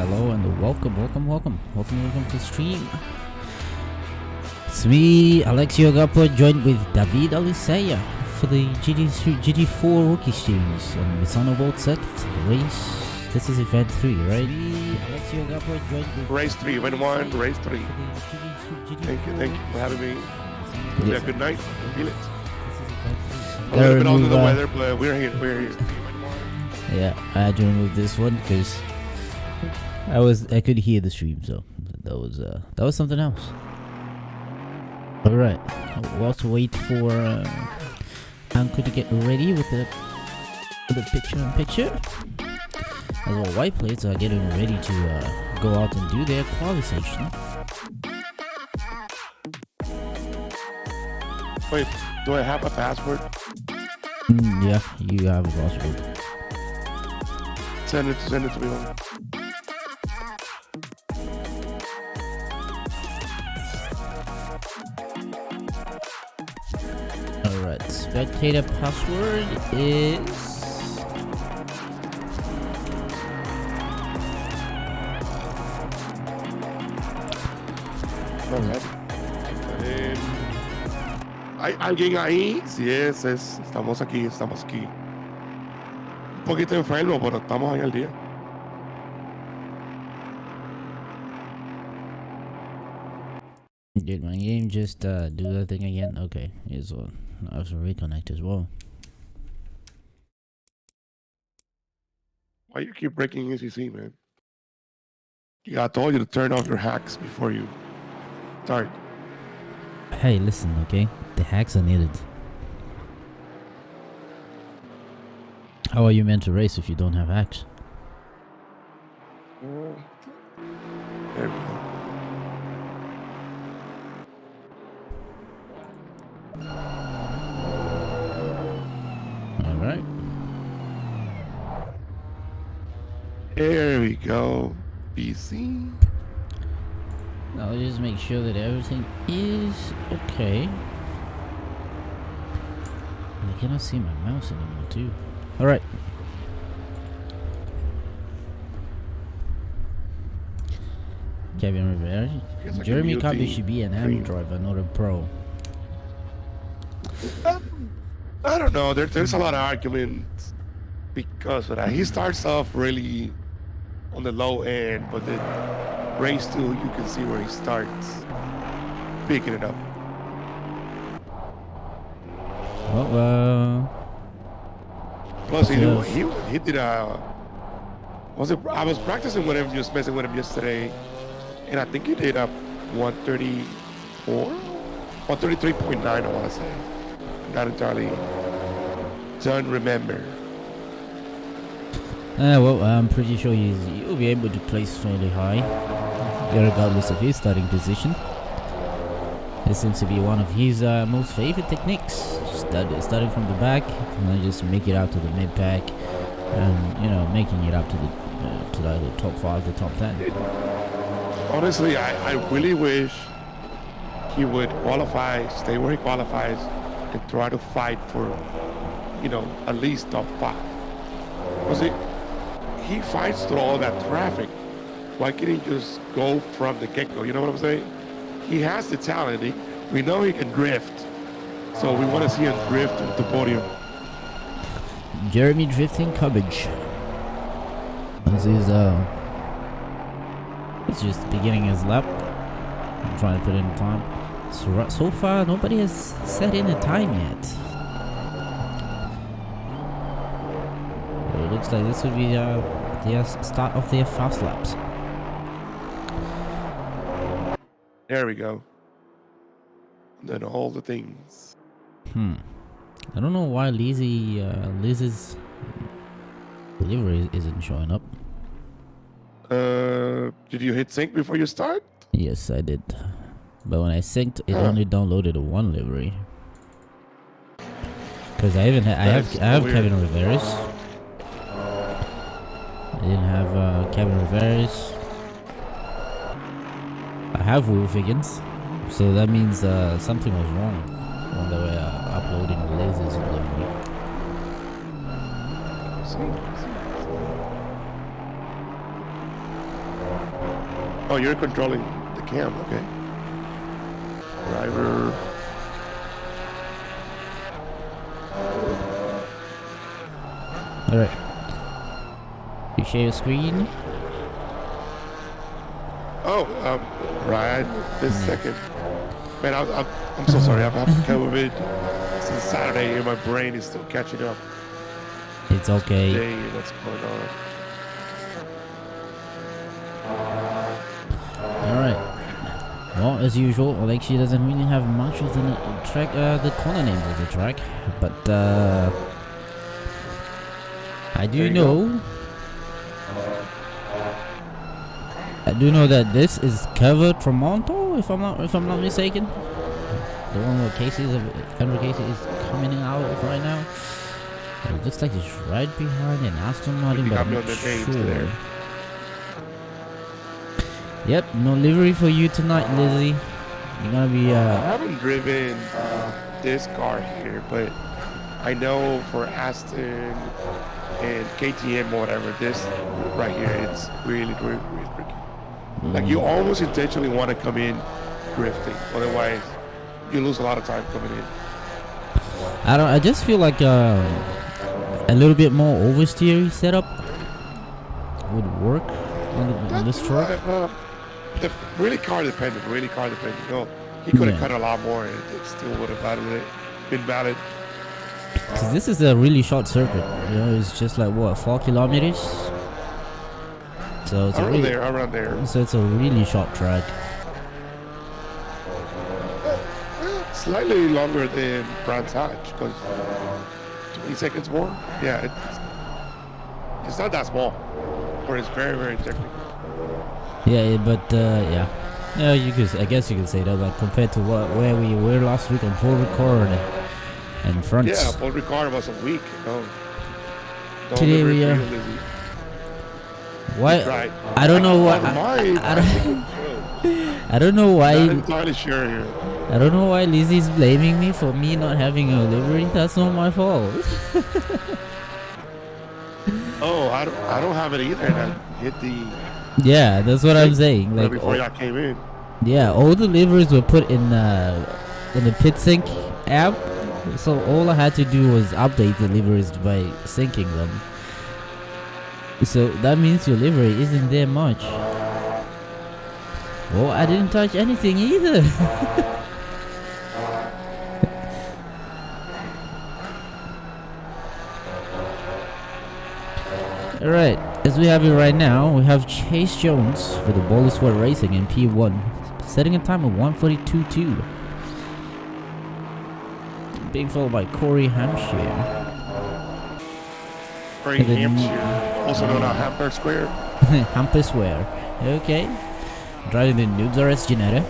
hello, and welcome to stream. It's me, Alexio Gapo, joined with David Alisaya for the GT4 Rookie Series on Misano Bolt Circuit race. This is event 3, right? Alexio Gapo joined with race 3, event 1, race 3. Thank you for having me. Yeah, good night. Feel it. A little bit under the weather, but we're here. Yeah, I had to remove this one because I could hear the stream, so that was something else. All right, we'll also wait for Anko to get ready with the picture. As well, white plates are getting ready to go out and do their qualification. Wait, do I have a password? Yeah, you have a password. Send it to me. Alright, spectator password is... ¿Hay alguien ahí? Sí, estamos aquí. Un poquito enfermo, pero estamos ahí al día. Did my game just do that thing again? Okay, it's on. I have to reconnect as well. Why you keep breaking ECC, man? Yeah, I told you to turn off your hacks before you start. Hey, listen, okay? The hacks are needed. How are you meant to race if you don't have hacks? There we go. Alright. There we go. BC. I'll just make sure that everything is okay. I cannot see my mouse anymore too. Alright. Kevin Rivera. Jeremy Copy should be an AM driver, not a pro. I don't know. There's a lot of arguments because of that. He starts off really on the low end, but then race 2, you can see where he starts picking it up. Well, plus he did I was practicing with him, just messing with him yesterday, and I think he did a 133.9, I want to say. Not entirely don't remember. Well, I'm pretty sure he'll be able to place fairly high, regardless of his starting position. This seems to be one of his most favorite techniques. Starting from the back, and then just make it out to the mid pack, and making it up to the top 5, the top 10. Honestly, I really wish he would qualify, stay where he qualifies, and try to fight for, at least top 5. Because he fights through all that traffic. Why can't he just go from the get-go? You know what I'm saying? He has the talent. We know he can drift. So we want to see him drift to the podium. Jeremy drifting coverage. This is it's just beginning his lap. I'm trying to put in time. So far, nobody has set in a time yet. It looks like this would be the start of their fast laps. There we go. And then all the things. I don't know why Liz's delivery isn't showing up. Did you hit sync before you start? Yes, I did. But when I synced, it only downloaded one livery. Because I have Kevin Rivera's. I didn't have Kevin Rivera's. I have Wolf Higgins, so that means something was wrong when they were uploading Lasers livery. Oh, you're controlling the cam, okay. Driver. Alright. You share your screen? Oh, right this second. Man, I'm so sorry. I've had COVID since Saturday and my brain is still catching up. It's okay. Today, what's going on? Alright. Well, as usual, Alexi doesn't really have much of the track, the corner names of the track, but I do know that this is Cover Tramonto, if I'm not mistaken. The one where Henry Casey is coming out right now. It looks like it's right behind an Aston Martin, but I'm not sure. Yep, no livery for you tonight, Lizzie. You're gonna be I haven't driven this car here, but I know for Aston and KTM or whatever, this right here, it's really tricky. Like you almost intentionally want to come in drifting, otherwise you lose a lot of time coming in. I just feel like a little bit more oversteery setup would work on this truck. Really car dependent. You know, he could have cut a lot more and it still would have been valid. Cause this is a really short circuit. You know, it's just like what, 4 kilometers. So it's around there. So it's a really short track. Slightly longer than Brands Hatch, because 20 seconds more. Yeah, it's not that small, but it's very, very technical. Yeah, but yeah, I guess you could say that. Like compared to where we were last week on Paul Ricard and front. Yeah, Paul Ricard was a week. Today we are. Why? Right. I don't know why. I don't know why. Not entirely sure here. I don't know why Lizzie's blaming me for me not having a livery. That's not my fault. Oh, I don't have it either. And I hit the. Yeah, that's what I'm saying. Like before y'all came in. Yeah, all the liveries were put in the pit sync app. So all I had to do was update the liveries by syncing them. So that means your livery isn't there much. Well, I didn't touch anything either. Alright, as we have it right now, we have Chase Jones for the Ball of Sweat Racing in P1, setting a time of 1:42.2. Being followed by Corey Hampshire. Corey Hampshire, also known as Hamper Square. Hamper Square, okay. Driving the Noobs RS Janetta.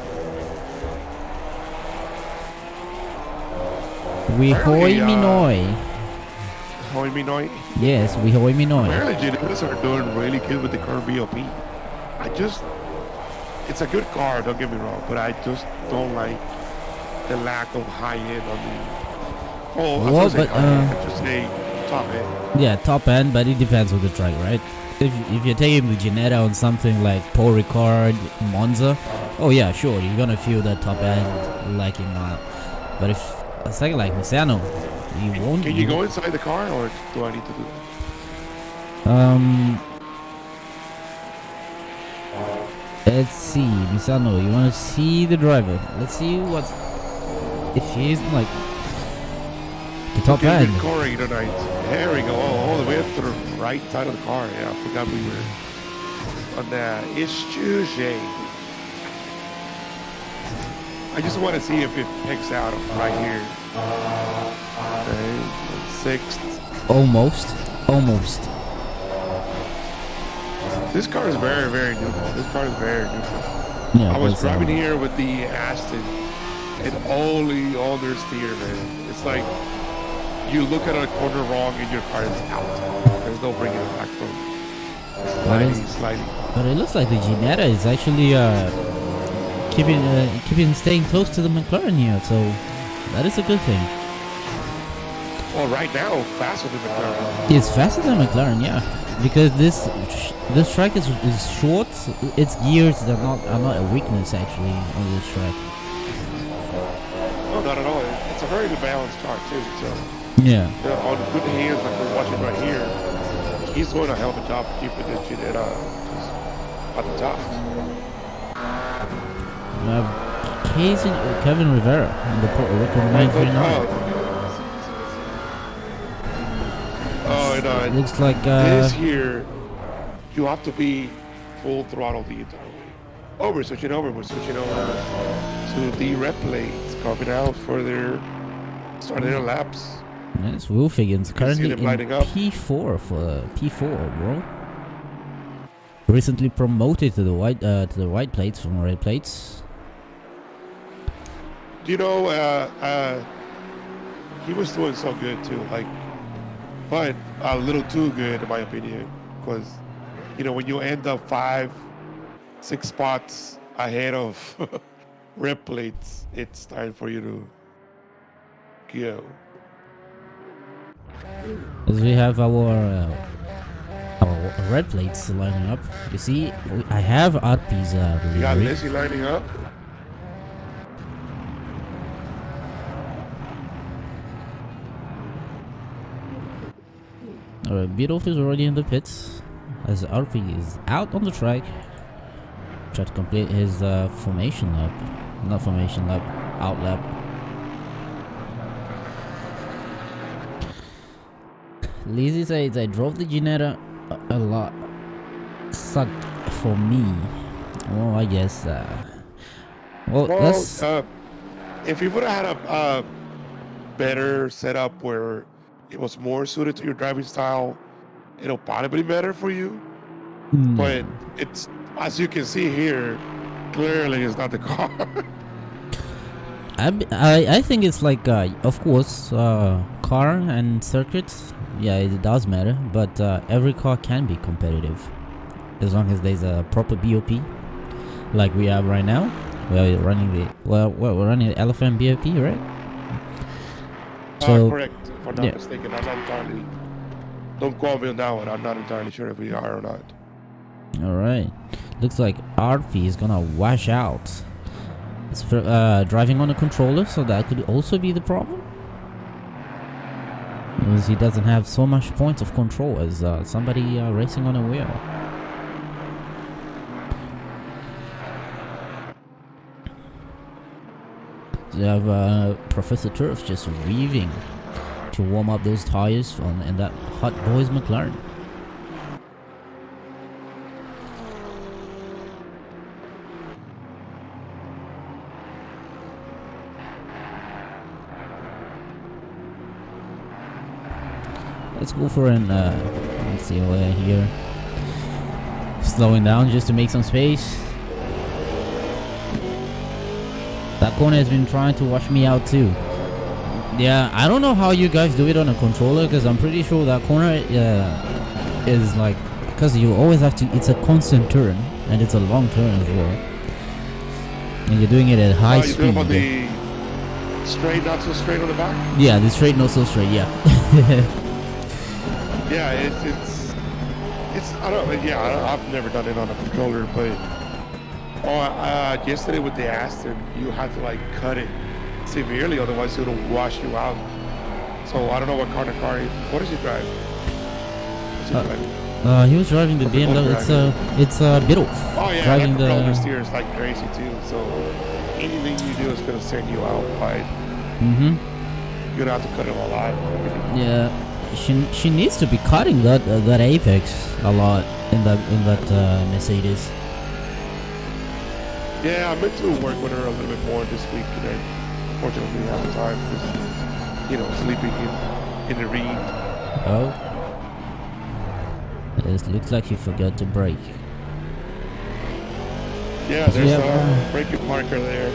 We hoy Minoy. Hoy Minoy? Yes, we hoy Minoy. Apparently, Janettas are doing really good with the current BOP. It's a good car, don't get me wrong, but I just don't like the lack of high end on the. Oh, I just say top end. Yeah, top end, but it depends on the track, right? If you're taking the Janetta on something like Paul Ricard, Monza, oh yeah, sure, you're gonna feel that top end liking that. But if a second like Misano, you won't. Can you go inside the car, or do I need to do that? Let's see, Misano, you wanna see the driver? Let's see if he's like the top end. Corey tonight. There we go. All the way up to the right side of the car. Yeah, I forgot we were on that. It's Tuesday. I just want to see if it picks out right here. Okay, sixth. Almost. This car is very, very neutral. Yeah, I was driving here with the Aston, and only understeer, man. It's like you look at a corner wrong and your car is out. There's no bringing it back from. Sliding. But it looks like the Ginetta is actually staying close to the McLaren here, so that is a good thing. Well, right now, faster than McLaren. It's faster than McLaren, yeah. because this track is short. Its gears are not a weakness actually on this track. No, not at all. It's a very good balanced car too. So Yeah. on good hands, like we're watching right here, he's doing a hell of a job of keeping the Ginetta at the top. We have Kevin Rivera in the Puerto Rican 939. Oh, and Looks like this here, you have to be full throttle the entire way. Oh, we're switching over to the red plates coming out for starting their laps. Nice. Wolfigans currently in lighting up. P4 for P4, bro. Recently promoted to the white plates from red plates. You know, he was doing so good too, but a little too good in my opinion, because you know when you end up 5-6 spots ahead of red plates, it's time for you to go. As we have our red plates lining up. You see, I have RP's You got livery. Lizzie lining up. Alright, Beethoven is already in the pits as RP is out on the track. Try to complete his formation lap. Not formation lap, out lap. Lizzie says I drove the Ginetta a lot. Sucked for me. Oh, I guess. Well, let's. If you would have had a better setup where it was more suited to your driving style, it'll probably be better for you. But it's, as you can see here, clearly it's not the car. I think it's like, of course, car and circuits. Yeah, it does matter, but every car can be competitive as long as there's a proper BOP, like we have right now. We're running we're running the Elephant BOP, right? So correct. If I'm not mistaken, I'm not entirely. Don't quote me on that one. I'm not entirely sure if we are or not. All right, looks like RP is gonna wash out. It's driving on a controller, so that could also be the problem. Because he doesn't have so much points of control as somebody racing on a wheel. You have Professor Turf just weaving to warm up those tires in that Hot Boys McLaren. Let's go for an, let's see, we're here. Slowing down just to make some space. That corner has been trying to wash me out too. Yeah, I don't know how you guys do it on a controller, because I'm pretty sure that corner is like, because you always have to, it's a constant turn, and it's a long turn as well. And you're doing it at high speed. You doing the straight, not so straight on the back? Yeah, the straight, not so straight, yeah. Yeah, it's I don't, yeah, I've never done it on a controller, but yesterday with the Aston, you have to like cut it severely, otherwise it'll wash you out. So I don't know what kind of car. What does he drive? He was driving the BMW. It's a Beetle. Oh yeah, driving that controller steers like crazy too. So anything you do is gonna send you out wide. Mm-hmm. You're gonna have to cut it all out. Yeah, she needs to be cutting that apex a lot in that Mercedes. Yeah, I meant to work with her a little bit more this week, and I unfortunately didn't have the time because, sleeping in the reed. Oh. It looks like you forgot to brake. Yeah, there's a braking marker there.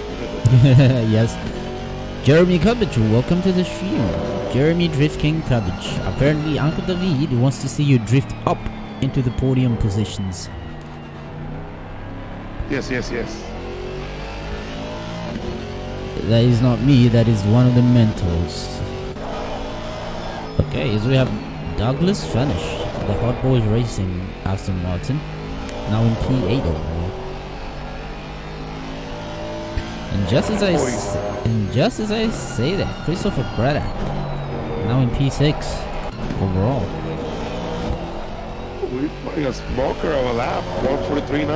Yes. Jeremy Cabbage, welcome to the stream. Jeremy Drift King Cabbage. Apparently, Uncle David wants to see you drift up into the podium positions. Yes. That is not me, that is one of the mentors. Okay, so we have Douglas finished. the Hot Boys Racing Aston Martin, now in P8 overall. And just as I say that, Christopher Greta, now in P6 overall. We're putting a smoker of a lap, 143.9.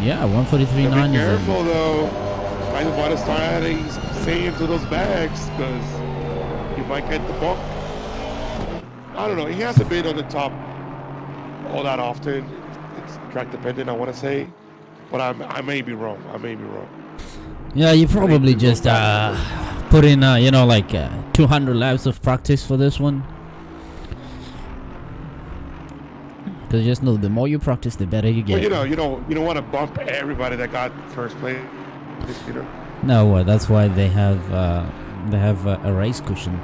Yeah, 143.9 is. Be careful though. I want to start adding sand to those bags because you might get the bump. I don't know. He hasn't been on the top all that often. It's track dependent, I want to say, but I may be wrong. Yeah, you probably just put in, 200 laps of practice for this one. Because just know, the more you practice, the better you get. But you don't want to bump everybody that got first place. No, that's why they have a race cushion.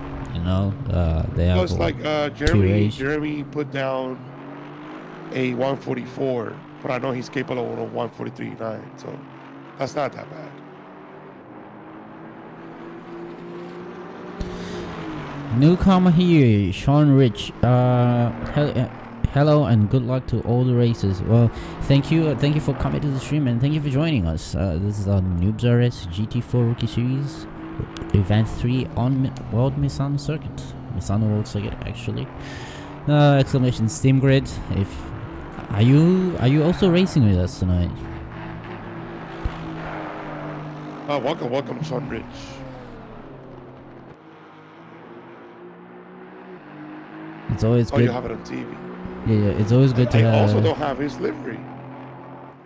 They have. It's like Jeremy put down a 144, but I know he's capable of 143.9, so that's not that bad. Newcomer here, Sean Rich. Hello and good luck to all the races. Well, thank you for coming to the stream and thank you for joining us. This is our Noobs RS GT4 Rookie Series, Event 3 on World Misano Circuit, Misano World Circuit actually. Exclamation Steam Grid. Are you also racing with us tonight? Welcome, Sean Rich. It's always good. You have it on TV. Yeah, it's always good to have. I also don't have his livery.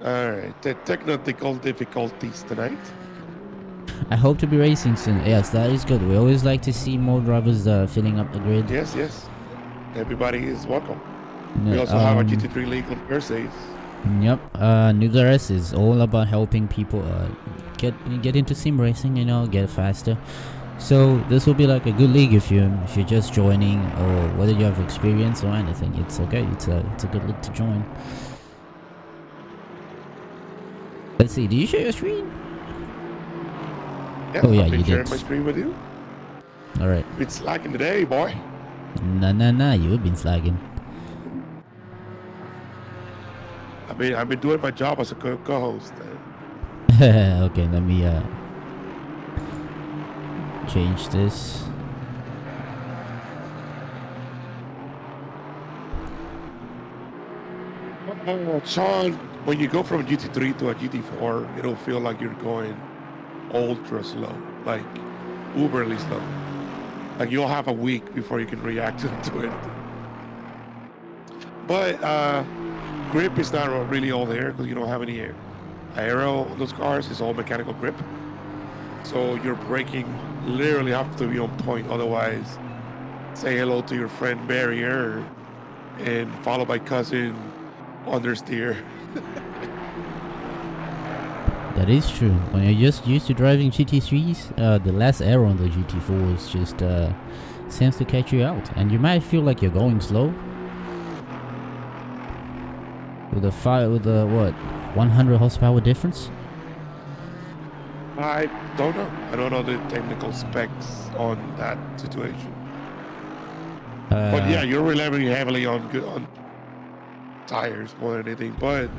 Alright, the technical difficulties tonight. I hope to be racing soon. Yes, that is good. We always like to see more drivers filling up the grid. Yes. Everybody is welcome. We also have a GT3 League on Thursdays. Yep. Noobs RS is all about helping people get into sim racing, get faster. So this will be like a good league if you're just joining, or whether you have experience or anything. It's okay. It's a good league to join. Let's see. Do you share your screen? Yeah, oh yeah, I've been you sharing did. my screen with you. All right. It's slacking today, boy. Nah. You've been slacking. I've been doing my job as a co-host. Okay, let me change this. Sean, when you go from a GT3 to a GT4, it'll feel like you're going ultra slow, like uberly slow. Like you'll have a week before you can react to it. But grip is not really all there because you don't have any aero on those cars. It's all mechanical grip. So your braking literally have to be on point. Otherwise, say hello to your friend Barrier and followed by cousin understeer. That is true. When you're just used to driving GT3s, the less aero on the GT4s just seems to catch you out, and you might feel like you're going slow. With the 100 horsepower difference. I don't know. I don't know the technical specs on that situation. But yeah, you're relying heavily on tires more than anything. But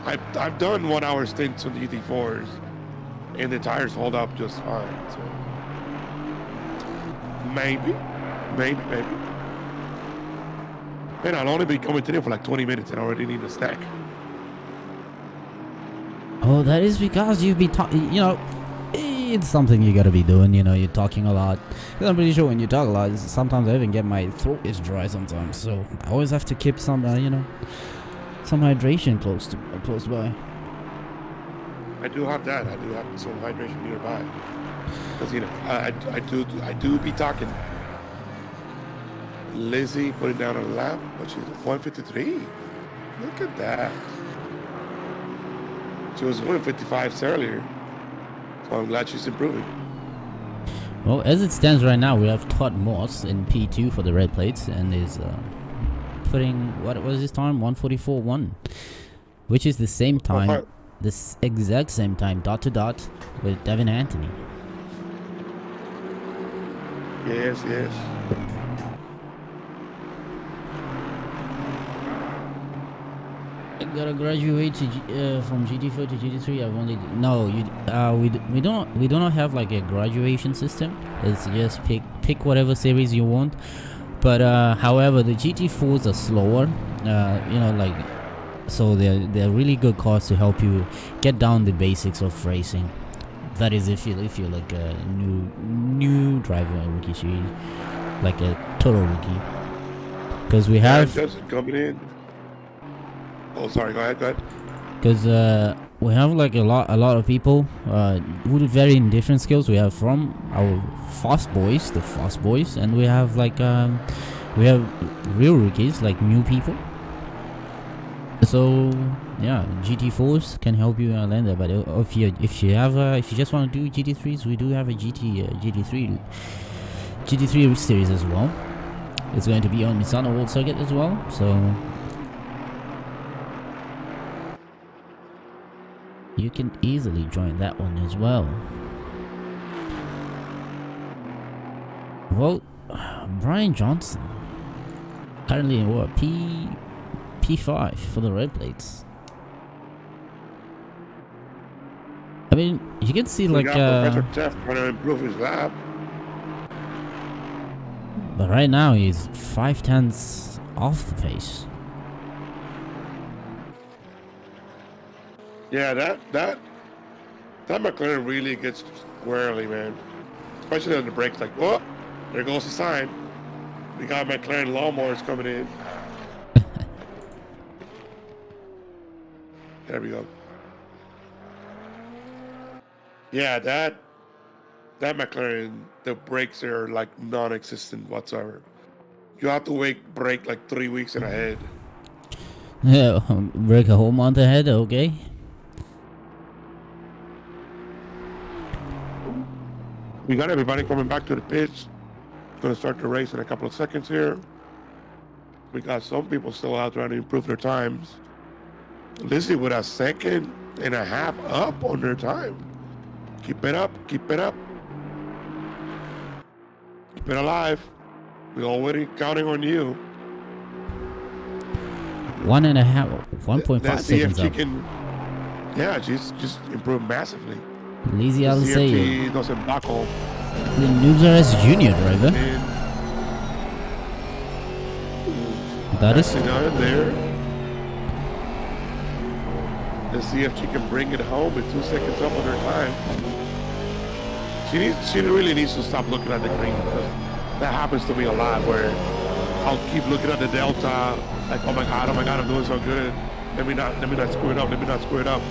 I've done 1 hour stints on the GT4s, and the tires hold up just fine. So maybe. Man, I'll only be coming today for like 20 minutes and I already need a snack. Oh, that is because you've been talking, it's something you gotta be doing, you're talking a lot. I'm pretty sure when you talk a lot, sometimes I even get my throat is dry sometimes, so I always have to keep some, some hydration close by. I do have that. I do have some hydration nearby. Because, I do be talking. Lizzie put it down on the lap, but she's 153. Look at that. She was 155 earlier, so I'm glad she's improving. Well, as it stands right now, we have Todd Moss in P2 for the red plates, and is putting, what was his time? 144.1, which is the same time, this exact same time, dot to dot, with Devin Anthony. Yes. gotta graduate from GT4 to GT3. I've only no. We do not have like a graduation system. It's just pick whatever series you want. But however, the GT4s are slower. Like so they're really good cars to help you get down the basics of racing. That is if you're like a new driver in rookie series, like a total rookie. Because we have coming in. Oh, sorry. Go ahead. Because we have like a lot of people who do varying different skills. We have from our the fast boys, and we have like we have real rookies, like new people. So yeah, GT4s can help you land there. But if you just want to do GT3s, we do have a GT3 series as well. It's going to be on Misano World Circuit as well. So you can easily join that one as well. Well, Brian Johnson currently in what P5 for the red plates. I mean, you can see like Professor Jeff trying to improve his lap. But right now he's 5/10 off the pace. Yeah, that McLaren really gets squarely, man. Especially on the brakes, like, oh, there goes the sign. We got McLaren lawnmowers coming in. There we go. Yeah, that McLaren, the brakes are like non-existent whatsoever. You have to brake like 3 weeks in ahead. Yeah, brake a whole month ahead, okay. We got everybody coming back to the pitch. Going to start the race in a couple of seconds here. We got some people still out trying to improve their times. Lizzie with a 2.5 seconds up on their time. Keep it up. Keep it up. Keep it alive. We're already counting on you. 1.5 Let's see if seconds she up. can. Yeah, she's just improved massively. Lazy Alisea. Doesn't buckle. The Noobs junior driver. That is down there. Let's see if she can bring it home with 2 seconds up on her time. She really needs to stop looking at the green, because that happens to me a lot, where I'll keep looking at the delta, like, oh my god, I'm doing so good. Let me not screw it up.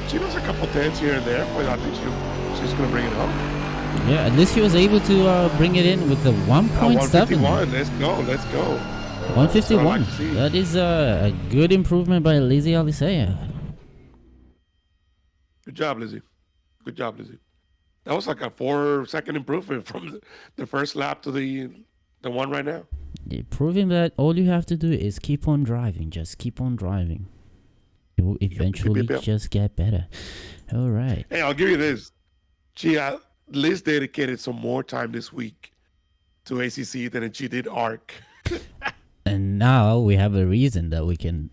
She does a couple tenths here and there, but I think she's gonna bring it home. Yeah, at least she was able to bring it in with the 1.7. 151. Let's go. 151. That is a good improvement by Lazy Alisea. Good job, Lizzie. That was like a 4-second improvement from the first lap to the one right now. Yeah, proving that all you have to do is keep on driving. Just keep on driving. You will eventually just get better. All right. Hey, I'll give you this. Liz dedicated some more time this week to ACC than she did ARC. And now we have a reason that we can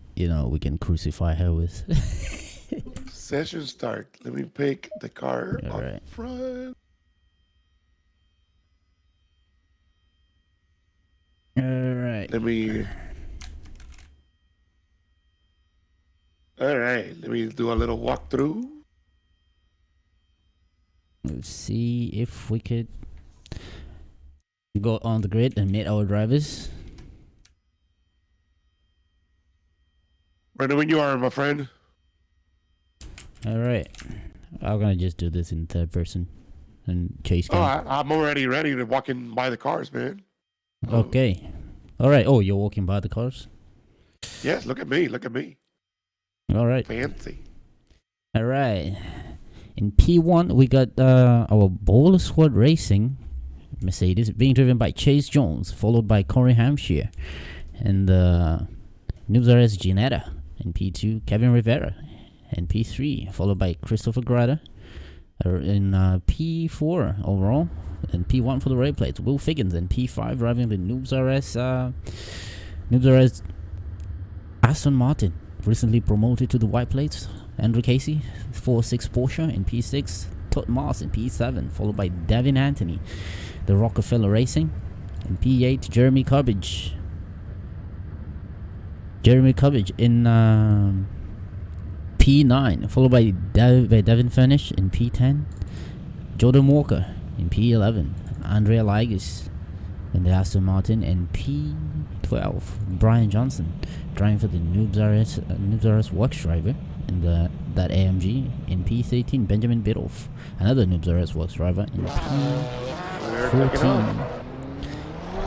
crucify her with. Session start. Let me pick the car All up right. front. All right. Let me do a little walkthrough. Let's see if we could go on the grid and meet our drivers. Ready when you are, my friend. All right. I'm gonna just do this in third person and Chase can. I'm already ready to walk in by the cars, man. Okay. All right. Oh, you're walking by the cars? Yes, look at me. All right. Fancy. All right. In P1, we got our Bowler Squad Racing Mercedes being driven by Chase Jones, followed by Corey Hampshire, and Noobs Ginetta. In P2, Kevin Rivera. And P3, followed by Christopher Grada. In P4 overall, and P1 for the red plates, Will Figgins. And P5 driving the Noobs Aston Martin, recently promoted to the white plates. Andrew Casey, 4.6 Porsche in P6. Todd Moss in P7, followed by Devin Anthony, the Rockefeller Racing. In P8, Jeremy Cubbage in P9, followed by Devin Furnish in P10. Jordan Walker in P11. Andrea Ligas in the Aston Martin in P12. Brian Johnson driving for the Noobs RS Works driver in that AMG in P13. Benjamin Biddulph, another Noobs RS Works driver in P14.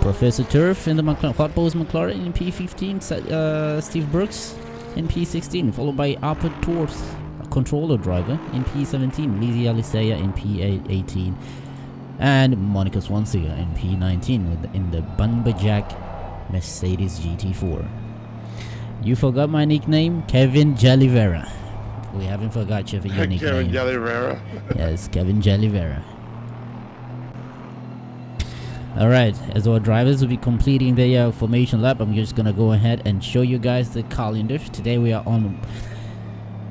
Professor Turf in the Hot Balls McLaren in P15. Steve Brooks in P16, followed by Alpert Torth, a controller driver in P17. Lizzie Alisea in P18. And Monica Swansea in P19 in the Bunbajack Mercedes GT4. You forgot my nickname, Kevin Jalivera. We haven't forgot you for your nickname. Kevin Jalivera. Yes, Kevin Jalivera. Alright, as our drivers will be completing their formation lap, I'm just gonna go ahead and show you guys the calendar. Today we are on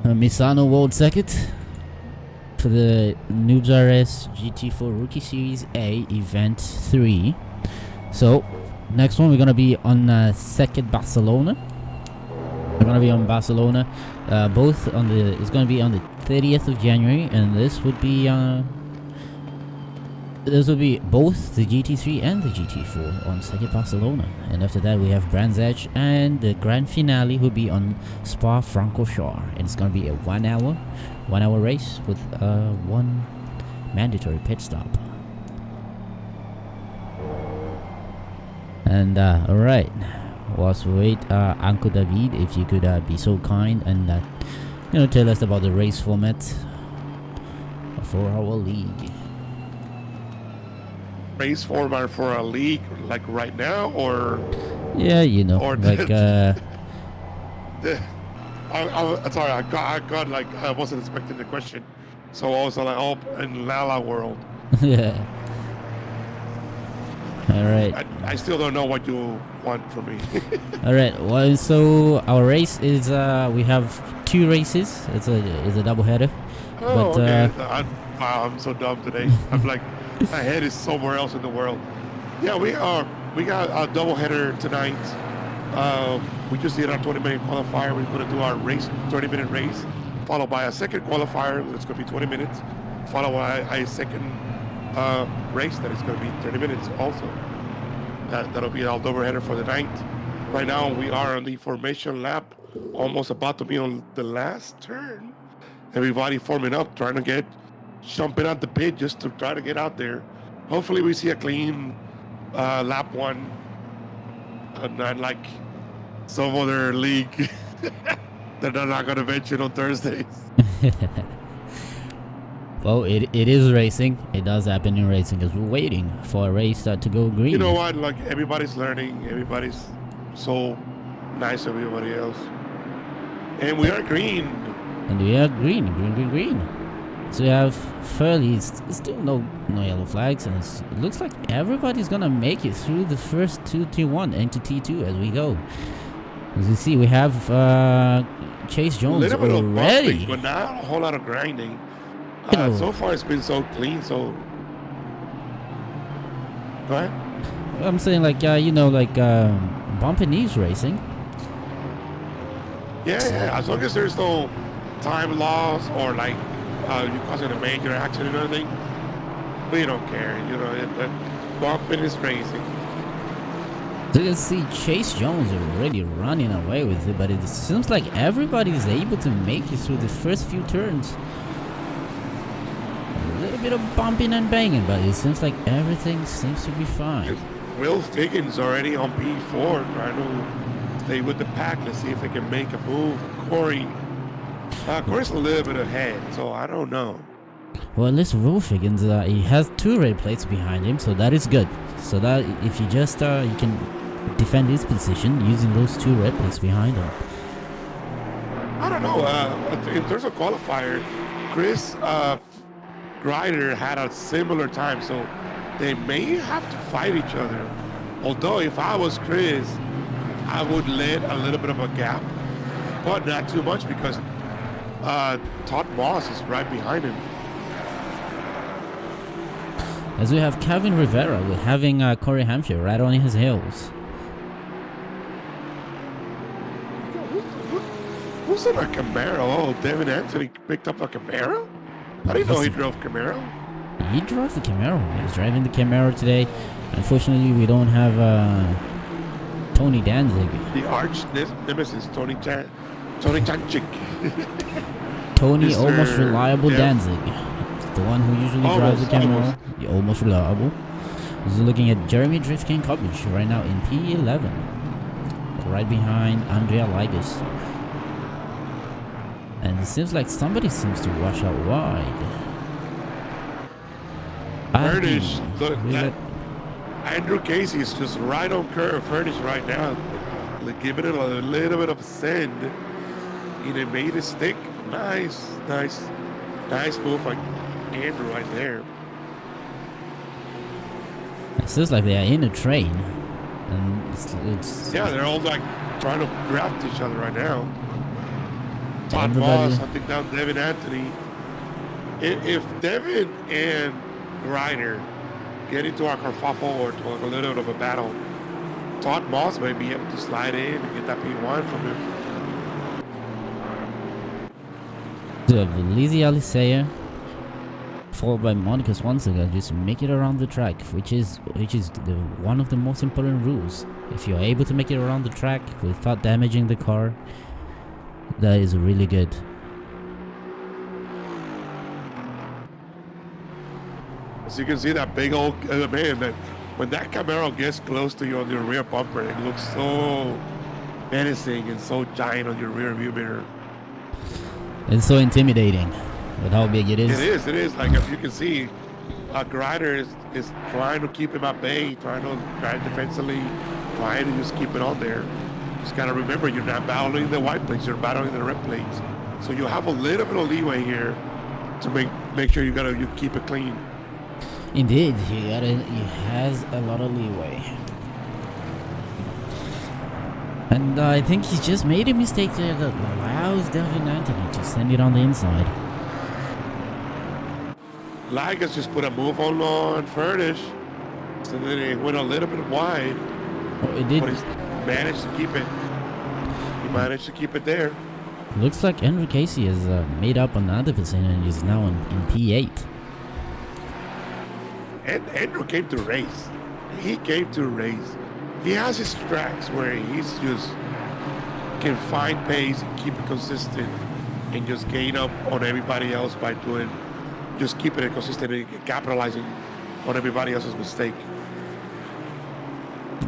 Misano World Circuit for the Noobs RS GT4 Rookie Series A Event 3. So, next one we're gonna be on Circuit Barcelona. We're gonna be on Barcelona, both on the. It's gonna be on the 30th of January, and this would be both the GT3 and the GT4 on Circuit Barcelona. And after that, we have Brands Edge, and the grand finale will be on Spa-Francorchamps, and it's gonna be a 1 hour race with one mandatory pit stop. And all right. Whilst we wait, Uncle David, if you could be so kind and tell us about the race format for our league. Race format for a league, like right now, or yeah, or like I'm sorry, I got like I wasn't expecting the question, so I was like, oh, in Lala world. Yeah. All right. I still don't know what you want from me. All right. Well, so our race is we have 2 races. It's a double header. Oh, but, okay. I'm so dumb today. I'm like, my head is somewhere else in the world. Yeah, we got a double header tonight. We just did our 20-minute qualifier. We're going to do our race, 30-minute race, followed by a second qualifier. It's going to be 20 minutes, followed by a second race that is going to be 30 minutes also. That'll be our double header for the night. Right now we are on the formation lap, almost about to be on the last turn. Everybody forming up, trying to jumping out the pit just to try to get out there. Hopefully we see a clean lap 1, not like some other league that they're not going to mention on Thursdays. Well, it is racing. It does happen in racing because we're waiting for a race to go green. You know what? Like, everybody's learning. Everybody's so nice to everybody else. And we are green. And we are green. So we have still no yellow flags, and it looks like everybody's gonna make it through the first T1 into T2 as we go. As you see, we have Chase Jones already. Bumping, but not a whole lot of grinding. So far, it's been so clean. So, right? I'm saying bumping knees racing. Yeah. As long as there's no time loss or you causing a major accident or anything, we don't care. Bumping is racing. So you can see Chase Jones already running away with it, but it seems like everybody's able to make it through the first few turns. A little bit of bumping and banging, but it seems like everything seems to be fine. Will Figgins already on P4 trying to stay with the pack. Let's see if they can make a move. Corey's a little bit ahead, so I don't know. Well, at least Will Figgins, he has 2 red plates behind him, so that is good. So that if he just he can defend his position using those 2 red plates behind him. I don't know. In terms of qualifier, Chris Grider had a similar time, so they may have to fight each other. Although if I was Chris, I would let a little bit of a gap but not too much because Todd Moss is right behind him. As we have Kevin Rivera, we're having Corey Hampshire right on his heels. Who's in a Camaro? Oh, Devin Anthony picked up a Camaro? I didn't know he drove Camaro. He drove the Camaro. He was driving the Camaro today. Unfortunately, we don't have Tony Danzig. The arch nemesis, Tony Chanchik. Tony, Mr. almost reliable Danzig. The one who usually drives the Camaro. Almost reliable. He's looking at Jeremy Driftking coverage right now in P11. Right behind Andrea Ligas. And it seems like somebody seems to wash out wide. Furnish, look, Andrew Casey is just right on curve. Furnish right now, giving it a little bit of send. He made it stick. Nice move by Andrew right there. It seems like they are in a train. And it's yeah, they're all like trying to grab each other right now. Todd Moss hunting down Devin Anthony. If Devin and Ryder get into a kerfuffle or to a little bit of a battle, Todd Moss may be able to slide in and get that P1 from him. Lizzie Alicea, followed by Monica Swanson, just make it around the track, which is one of the most important rules. If you're able to make it around the track without damaging the car, that is really good. So you can see that big old man, that when that Camaro gets close to you on your rear bumper, it looks so menacing and so giant on your rear view mirror. It's so intimidating with how big it is. It is. Like, if you can see, Grider is trying to keep him at bay, trying to drive defensively, trying to just keep it on there. Just gotta remember, you're not battling the white plates, you're battling the red plates. So you have a little bit of leeway here to make sure you keep it clean. Indeed, he has a lot of leeway. And I think he just made a mistake there that allows Devin Anthony to send it on the inside. Ligas just put a move on Furnish, so then it went a little bit wide. Oh, it did. But he's managed to keep it. He managed to keep it there. Looks like Andrew Casey has made up another position and is now in P8. And Andrew came to race. He came to race. He has his tracks where he's just can find pace and keep it consistent and just gain up on everybody else by just keeping it consistent and capitalizing on everybody else's mistake.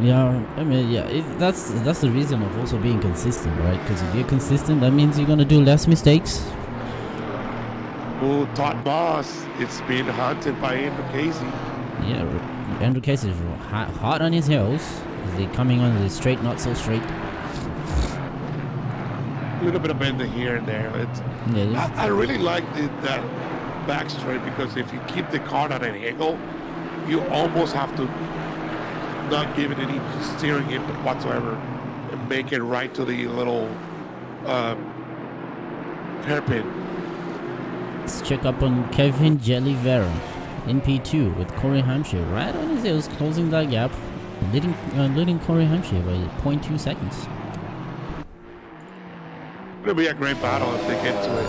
Yeah, I mean, that's the reason of also being consistent, right? Because if you're consistent, that means you're gonna do less mistakes. Oh, Todd Moss, it's being hunted by Andrew Casey. Yeah, Andrew Casey is hot on his heels. They're coming on the straight, not so straight. A little bit of bending here and there. I really like that back straight, because if you keep the car at an angle, you almost have to not give it any steering input whatsoever and make it right to the little hairpin. Let's check up on Kevin Jellyvera in P2 with Corey Hampshire right on his heels, closing that gap, leading Corey Hampshire by 0.2 seconds. It'll be a great battle if they get to it.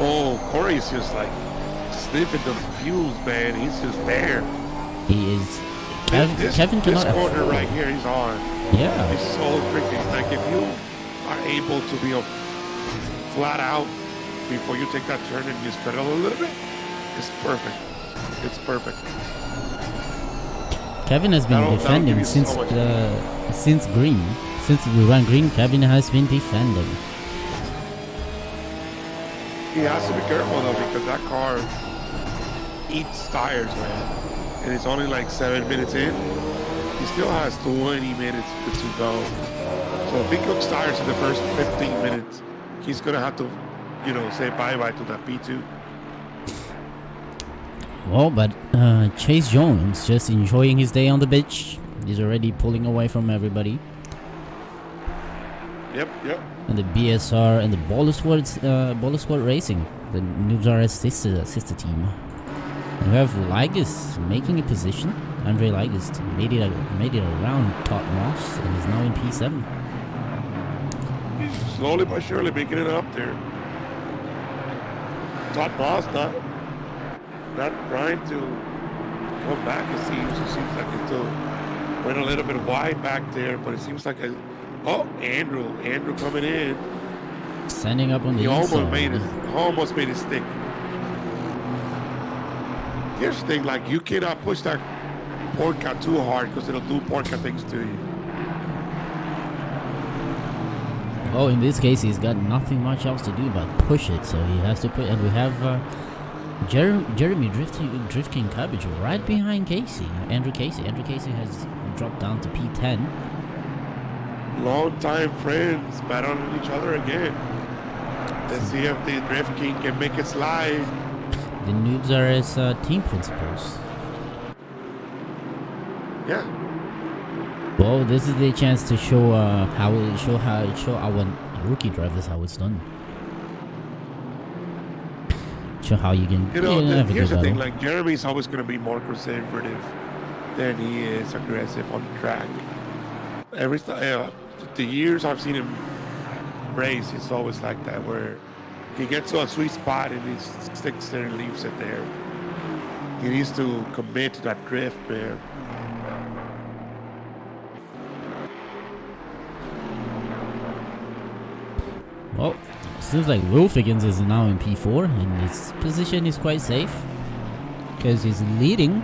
Oh, Corey's just like sniffing the fuels, man. He's just there. He is. Kevin cannot. This corner right here, he's on. Yeah. He's so tricky. Like, if you are able to be flat out before you take that turn and just pedal a little bit, it's perfect. It's perfect. Kevin has been defending since green. Since we ran green, Kevin has been defending. He has to be careful though, because that car eats tires, man. And it's only like 7 minutes in. He still has 20 minutes to go. So if he cooks tires in the first 15 minutes, he's gonna have to, say bye-bye to that P2. Well, but Chase Jones just enjoying his day on the beach. He's already pulling away from everybody. Yep. And the BSR and the Baller Squad Racing, the Noobs RS sister team. And we have Ligus making a position. Andre Ligus made it around Top Moss and is now in P7. He's slowly but surely making it up there. Top Moss not trying to come back. It seems like he's still went a little bit wide back there, but it seems like Andrew coming in. Standing up on the almost made it stick. Here's the thing, like you cannot push that Porca too hard because it'll do Porca things to you. Oh, in this case, he's got nothing much else to do but push it, so he has to put. And we have Jeremy drifting Cabbage right behind Casey. Andrew Casey has dropped down to P10. Long-time friends battling each other again. Let's see if the Drift King can make it slide. The Noobs are as team principals. Yeah. Well, this is the chance to show how our rookie drivers how it's done. Show how you can. Here's the thing: like Jeremy's always going to be more conservative than he is aggressive on the track. The years I've seen him race, it's always like that, where he gets to a sweet spot and he sticks there and leaves it there. He needs to commit to that drift, man. Well, seems like Wilfigans is now in P4 and his position is quite safe because he's leading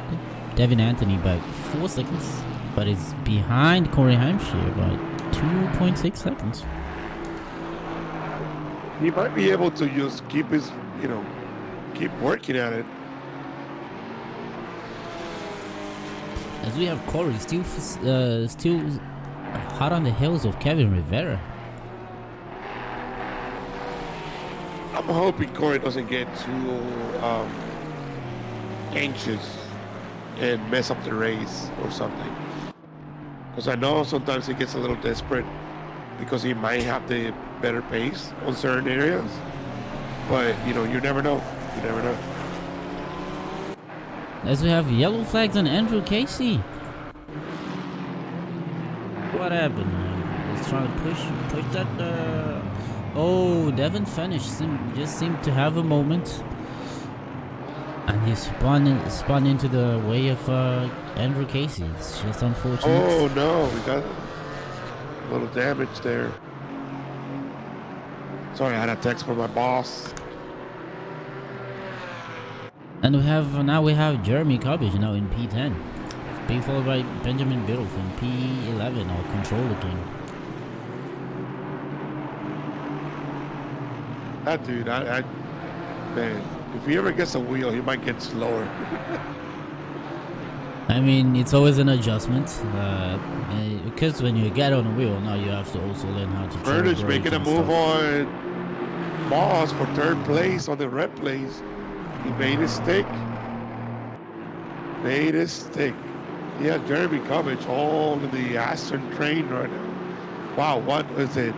Devin Anthony by 4 seconds, but is behind Corey Hampshire by 2.6 seconds. He might be able to just keep his, keep working at it. As we have Corey still hot on the heels of Kevin Rivera. I'm hoping Corey doesn't get too anxious and mess up the race or something. Because I know sometimes he gets a little desperate because he might have the better pace on certain areas. But, you never know. You never know. As we have yellow flags on Andrew Casey. What happened? He's trying to push that. Oh, Devin finished. Just seemed to have a moment, and he spun into the way of Andrew Casey. It's just unfortunate. Oh no, we got a little damage there. Sorry, I had a text from my boss. And we have Jeremy Cabbage now in P10, being followed by Benjamin Biddle in P11, our controller king. That dude, man, if he ever gets a wheel, he might get slower. I mean, it's always an adjustment, because when you get on a wheel, now you have to also learn how to. Furnish making a move on Moss for third place on the red place. He made it stick. Yeah, Jeremy Cabbage all in the Aston train right now. Wow, what was it?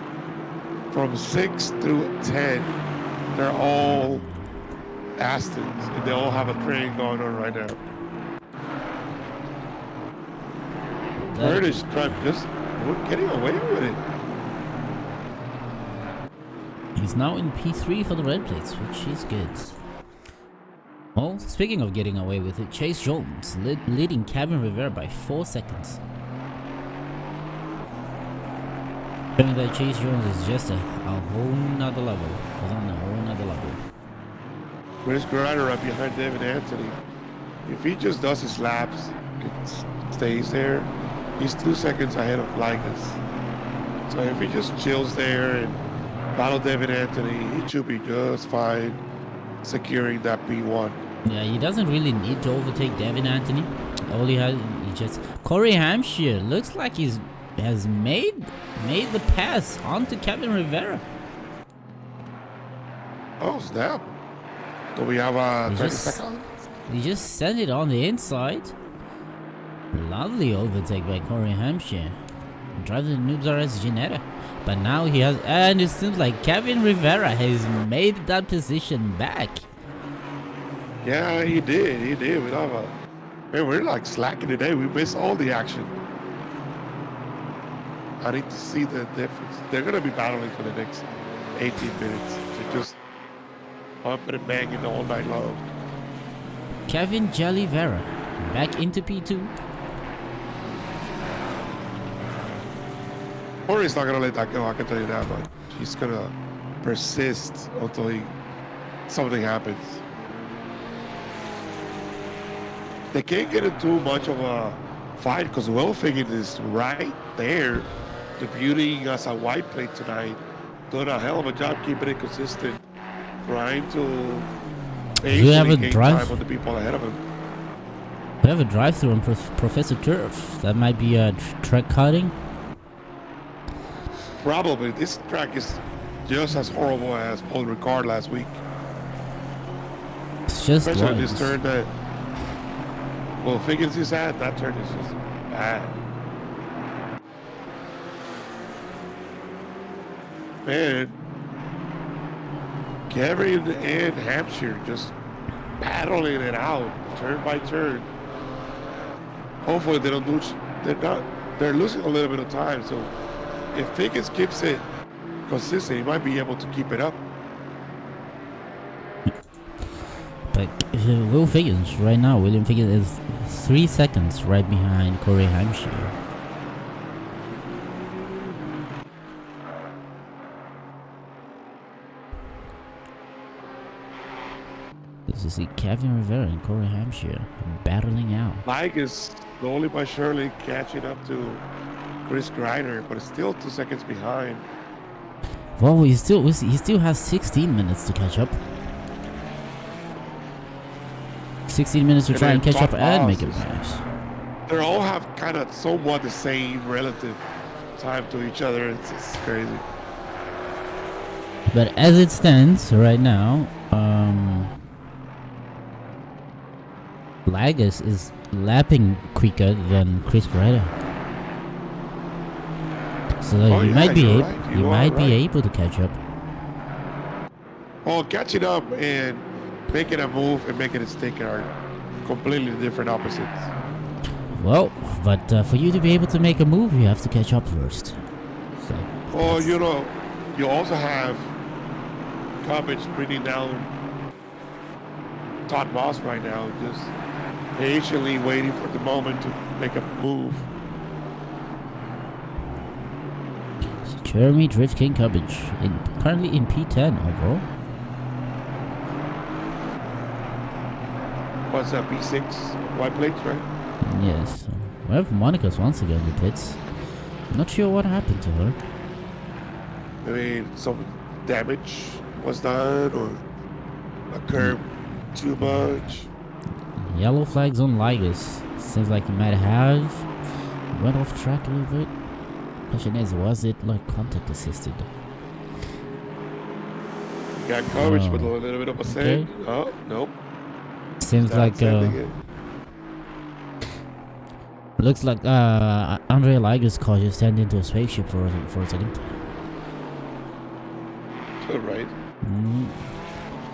From 6 through 10, they're all Astons, and they all have a train going on right now. Curtis just getting away with it. He's now in P3 for the red plates, which is good. Well, speaking of getting away with it, Chase Jones leading Kevin Rivera by 4 seconds. Showing that Chase Jones is just a whole nother level. He's on a whole nother level. Chris Grider right behind David Anthony. If he just does his laps, it stays there. He's 2 seconds ahead of Ligas. So if he just chills there and follow David Anthony, he should be just fine securing that P1. Yeah, he doesn't really need to overtake David Anthony. All he just Corey Hampshire looks like has made the pass onto Kevin Rivera. Oh snap! Do we have 30 seconds? He just sent it on the inside. Lovely overtake by Corey Hampshire. driving the noobs are as Ginetta. But now he has, and it seems like Kevin Rivera has made that position back. Yeah, he did. He did. We don't have a. Man, we're like slacking today. We miss all the action. I need to see the difference. They're gonna be battling for the next 18 minutes. They're just bumping and banging all night long. Kevin Jalivera back into P2. Corey's not gonna let that go. I can tell you that much. He's gonna persist until something happens. They can't get into much of a fight because Will Figure is right there, debuting as a white plate tonight, doing a hell of a job keeping it consistent, trying to have a drive time on the people ahead of him. We have a drive-through on Professor Turf. That might be a track cutting. Probably. This track is just as horrible as Paul Ricard last week. It's just especially this turn that Will Figgins is at. That turn is just bad. Man, Kevin and Hampshire just battling it out turn by turn. Hopefully they don't lose. They're losing a little bit of time. So if Figgins keeps it consistent, he might be able to keep it up. But Will Figgins right now, William Figgins is 3 seconds right behind Corey Hampshire. This is see Kevin Rivera and Corey Hampshire battling out. Mike is slowly but surely catching up to Chris Griner, but it's still 2 seconds behind. Well, he still has 16 minutes to catch up. 16 minutes to try and catch up and make it pass. They all have kind of somewhat the same relative time to each other. It's crazy. But as it stands right now, Lagus is lapping quicker than Chris Griner. So he might be able to catch up. Well, catching up and making a move and making a stick are completely different opposites. Well, but for you to be able to make a move, you have to catch up first. So. Well, you know, you also have Cummins bringing down Todd Moss right now, just patiently waiting for the moment to make a move. Jeremy Drift King Cubbage currently in P10 overall. What's that, P6 white plates, right? Yes. We have Monica's once again in the pits. Not sure what happened to her. I mean, some damage was done or occurred too much. Yellow flags on Ligas. Seems like he might have went off track a little bit. Question is, was it like contact assisted? Got coverage with a little bit of a sand. Okay. Oh, nope. Seems like looks like Andre Liger's car just turned into a spaceship for a second. Right.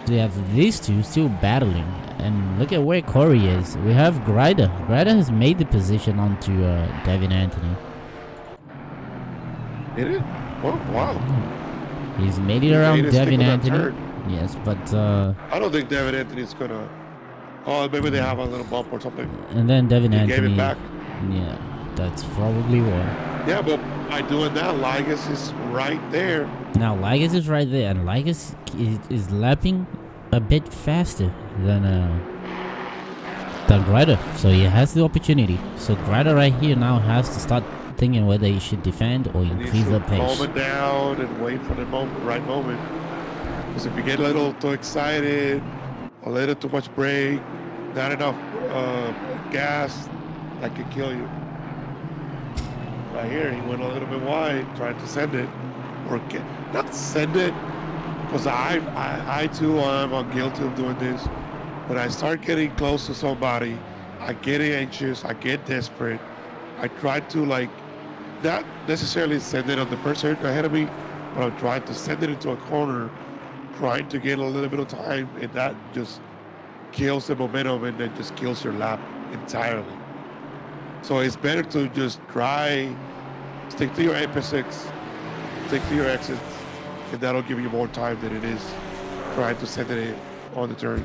So we have these two still battling, and look at where Corey is. We have Grida. Grida has made the position onto Devin Anthony. Did it? Oh, wow. He's made it around Devin Anthony. Yes, but I don't think Devin Anthony's gonna. Oh, maybe they have a little bump or something. And then Devin Anthony gave it back. Yeah, that's probably why. Yeah, but by doing that, Ligas is right there. Now Ligas is right there, and Ligas is lapping a bit faster than Grida, so he has the opportunity. So Grida right here now has to start thinking whether he should defend or increase the pace. Calm it down and wait for the right moment. Because if you get a little too excited, a little too much brake, not enough gas, that could kill you. Right here, he went a little bit wide, trying to send it, or not send it, because I too am guilty of doing this. When I start getting close to somebody, I get anxious, I get desperate. I try to like not necessarily send it on the person ahead of me, but I'm trying to send it into a corner, trying to get a little bit of time, and that just kills the momentum and then just kills your lap entirely. So it's better to just try, stick to your apex, stick to your exits, and that'll give you more time than it is trying to send it in on the turns.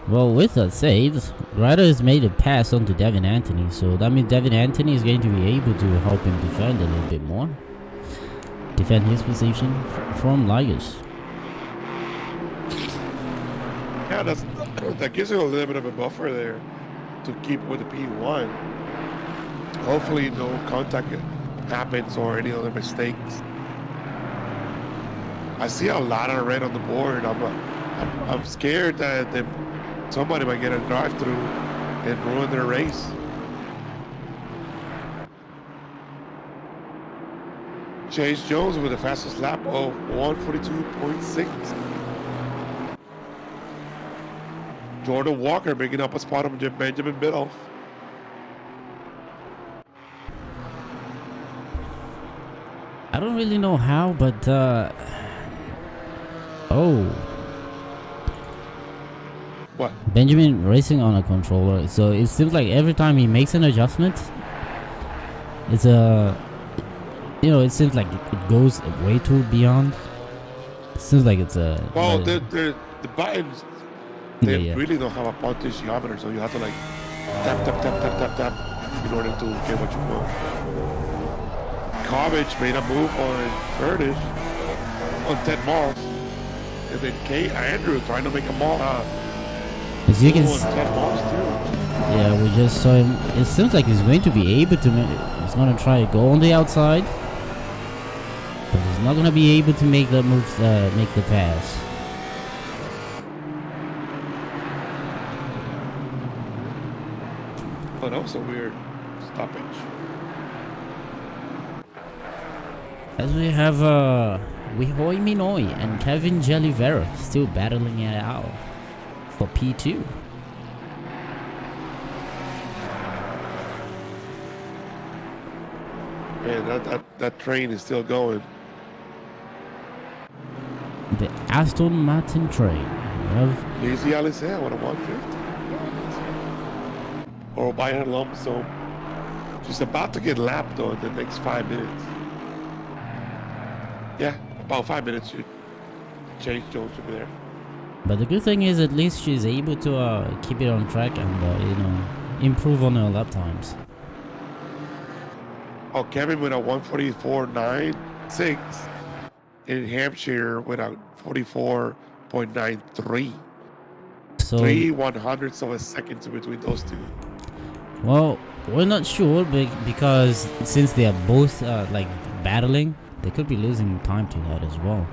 Well, with that said, Grotto has made a pass onto Devin Anthony, so that means Devin Anthony is going to be able to help him defend a little bit more. Defend his position from Ligers. Yeah, that gives you a little bit of a buffer there to keep with the P1. Hopefully no contact happens or any other mistakes. I see a lot of red on the board. I'm scared that somebody might get a drive-through and ruin their race. Chase Jones with the fastest lap of 142.6. Jordan Walker making up a spot on Benjamin Biddulph. I don't really know how, but What? Benjamin racing on a controller, so it seems like every time he makes an adjustment, it's it seems like it goes way too beyond. It seems like it's a... Well, the buttons, they really don't have a potentiometer, so you have to like tap, tap, tap, tap, tap, tap in order to get what you want. Cobbage made a move on Curtis on 10 miles. And then Andrew trying to make a mall. As you can see, 10 miles too. Yeah, we just saw him. It seems like he's going to be able to. He's going to try to go on the outside, but he's not going to be able to make the move, make the pass. Oh, that was a weird stoppage. As we have Wihoy Minoy and Kevin Jelivera still battling it out for P2. Man, that train is still going. The Aston Martin train. Lazy Alicea with a 150. Or by her lump, so she's about to get lapped though in the next 5 minutes. Yeah, about 5 minutes. Chase Jones should be there. But the good thing is, at least she's able to keep it on track and improve on her lap times. Oh, Kevin with a 144.96 in Hampshire with a 44.93. So 3/100ths of a second between those two. Well, we're not sure because since they are both like battling, they could be losing time to that as well.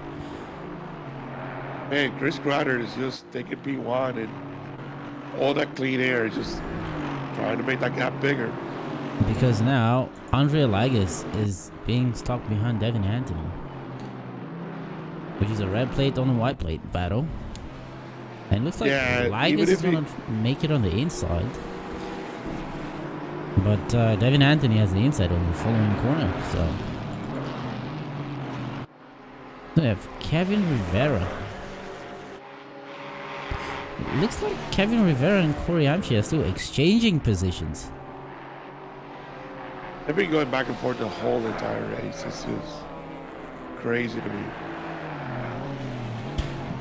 Man, Chris Crowder is just taking P1 and all that clean air is just trying to make that gap bigger. Because now Andre Ligas is being stuck behind Devin Anthony, which is a red plate on a white plate battle. And it looks like Ligas is going to make it on the inside. But Devin Anthony has the inside on the following corner, so... We have Kevin Rivera. It looks like Kevin Rivera and Corey Amshi are still exchanging positions. They've been going back and forth the whole entire race. It's just crazy to me.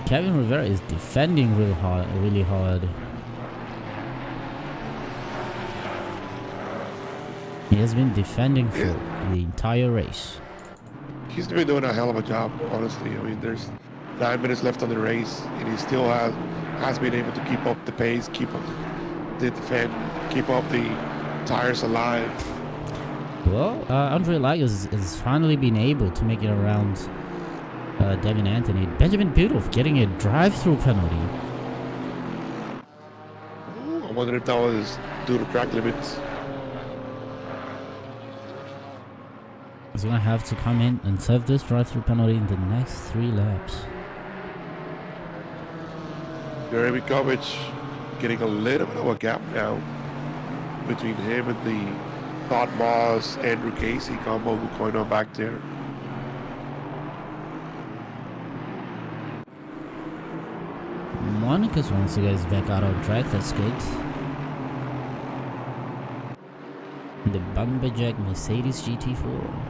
Kevin Rivera is defending really hard. He has been defending for the entire race. He's been doing a hell of a job, honestly. I mean, there's 9 minutes left on the race, and he still has been able to keep up the pace, keep up the defend, keep up the tires alive. Well, Andre Ligas has finally been able to make it around Devin Anthony. Benjamin Biddulph getting a drive-through penalty. I wonder if that was due to track limits. He's going to have to come in and serve this drive-through penalty in the next 3 laps. Jeremy Kovic getting a little bit of a gap now between him and the Todd Moss, Andrew Casey combo going on back there. Monica's once you guys back out on track. That's good. The Bumperjack Mercedes GT4.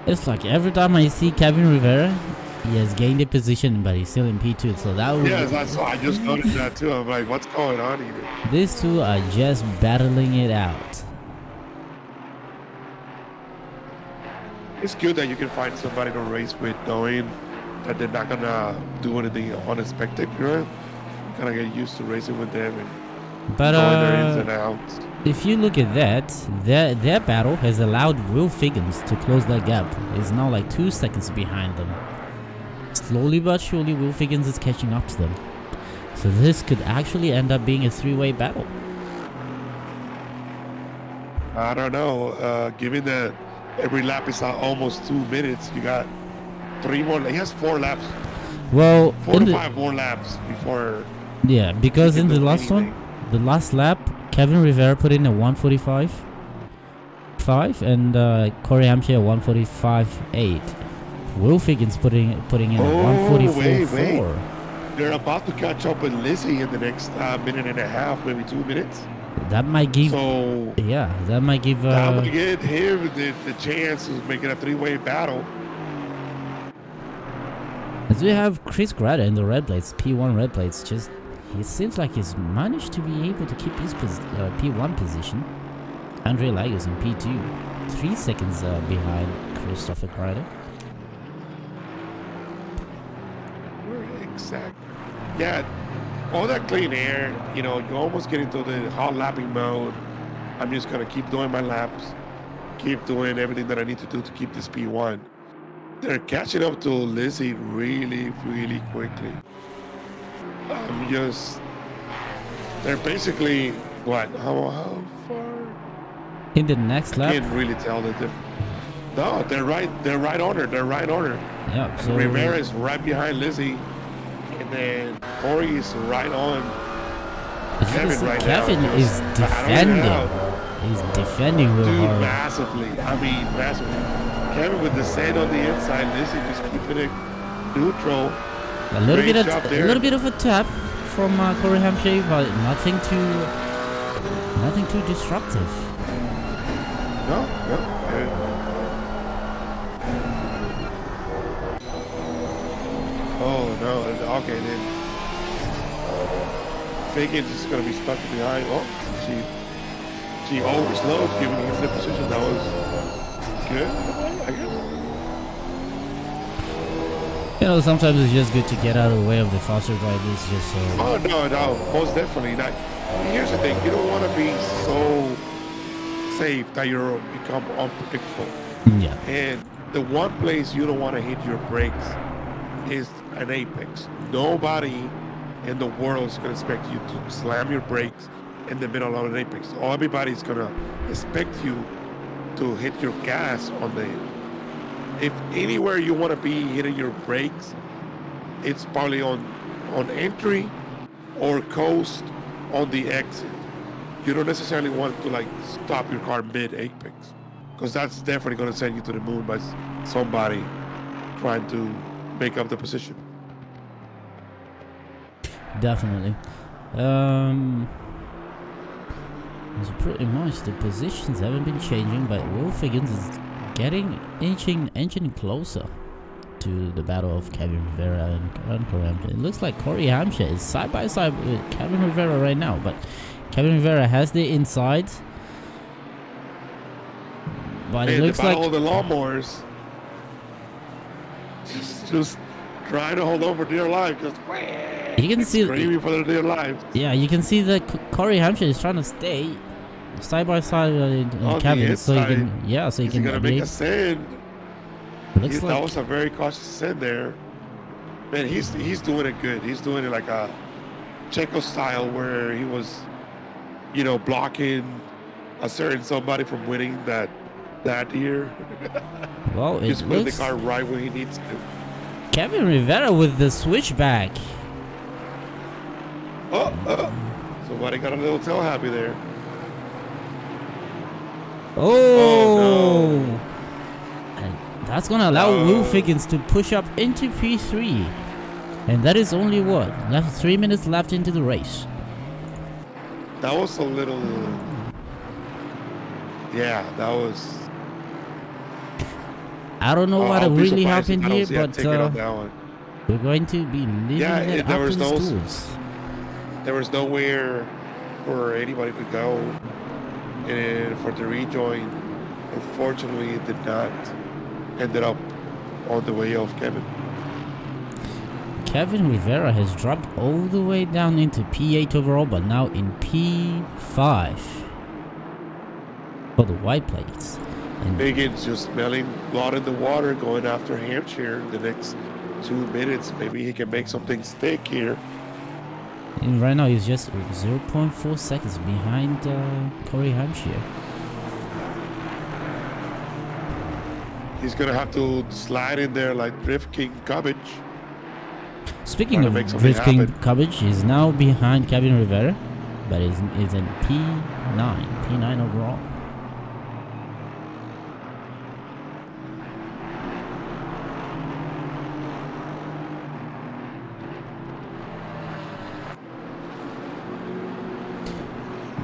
It's like every time I see Kevin Rivera, he has gained a position, but he's still in P2. So that would I just noticed that too. I'm like, what's going on here? These two are just battling it out. It's good that you can find somebody to race with, knowing that they're not gonna do anything unexpected. You kind of get used to racing with them and But knowing their ins and outs. if you look at that, their battle has allowed Will Figgins to close that gap. He's now like 2 seconds behind them. Slowly but surely, Will Figgins is catching up to them. So this could actually end up being a three-way battle. I don't know. Given that every lap is almost 2 minutes, you got 3 more. He has 4 laps. Well, 4 to 5 more laps before. Yeah, because in the last one, the last lap, Kevin Rivera put in a 1:45.5 and Corey Hampshire 1:45.8. Will Figgins putting in a 1:44.4. They're about to catch up with Lizzie in the next minute and a half, maybe 2 minutes. That might give. So that might give. That would give him the chance of making a 3-way battle. As we have Chris Grada in the red plates, P1 red plates, just he seems like he's managed to be able to keep his P1 position. Andre Lagos in P2, 3 seconds behind Christopher Grada. Exactly. Yeah, all that clean air, you almost get into the hot lapping mode. I'm just gonna keep doing my laps, keep doing everything that I need to do to keep this P1. They're catching up to Lizzie really, really quickly. They're basically, what, how far? In the next lap? I can't really tell the difference. No, they're right on her. Yeah, so Rivera is right behind Lizzie, and then Corey is right on Kevin right Kevin now. is defending. He's defending real hard. Massively. I mean, massively. Kevin with the sand on the inside, Lizzie just keeping it neutral. A little bit of a tap from Corey Hampshire, but nothing too disruptive. No. Oh no. Okay then. Figgins is gonna be stuck behind. Oh, she overslowed, giving him the position. That was good, I guess. Sometimes it's just good to get out of the way of the faster drivers, just so. Oh no, most definitely. Here's the thing: you don't want to be so safe that you become unpredictable. Yeah. And the one place you don't want to hit your brakes is an apex. Nobody in the world is going to expect you to slam your brakes in the middle of an apex. Everybody's going to expect you to hit your gas on the. If anywhere you want to be hitting your brakes, it's probably on entry or coast on the exit. You don't necessarily want to stop your car mid apex, because that's definitely going to send you to the moon by somebody trying to make up the position. Definitely. It's pretty much the positions haven't been changing, but Will Figgins is inching closer to the battle of Kevin Rivera and Corey Hampshire. It looks like Corey Hampshire is side by side with Kevin Rivera right now, but Kevin Rivera has the inside. But it looks like all the lawnmowers just trying to hold on for dear life, just you can see screaming for their dear lives. Yeah, you can see that Corey Hampshire is trying to stay side by side in Kevin, so you can He's gonna make a send. That was a very cautious send there. Man, he's doing it good. He's doing it like a Checo style, where he was, blocking a certain somebody from winning that that year. Well, it Just put the looks car right where he needs to. Kevin Rivera with the switchback. Somebody got a little tail happy there. Oh, no. And that's gonna allow Will Figgins to push up into P3, and that is only what left 3 minutes left into the race. That was a little. Yeah, that was. I don't know what I'll be really surprised if happened I don't here, see a but ticket on that one. we're going to be leaving it there up was to the no- schools. There was nowhere for anybody to go, and for the rejoin, unfortunately, it did not. Ended up on the way of Kevin. Kevin Rivera has dropped all the way down into P8 overall, but now in P5 for the white plates. And Biggins just smelling blood in the water, going after Hampshire in the next 2 minutes. Maybe he can make something stick here. And right now he's just 0.4 seconds behind Corey Hampshire. He's gonna have to slide in there like Drift King Cabbage. Speaking Trying of to make something Drift King happen. Cabbage, he's now behind Kevin Rivera, but is in P9 overall.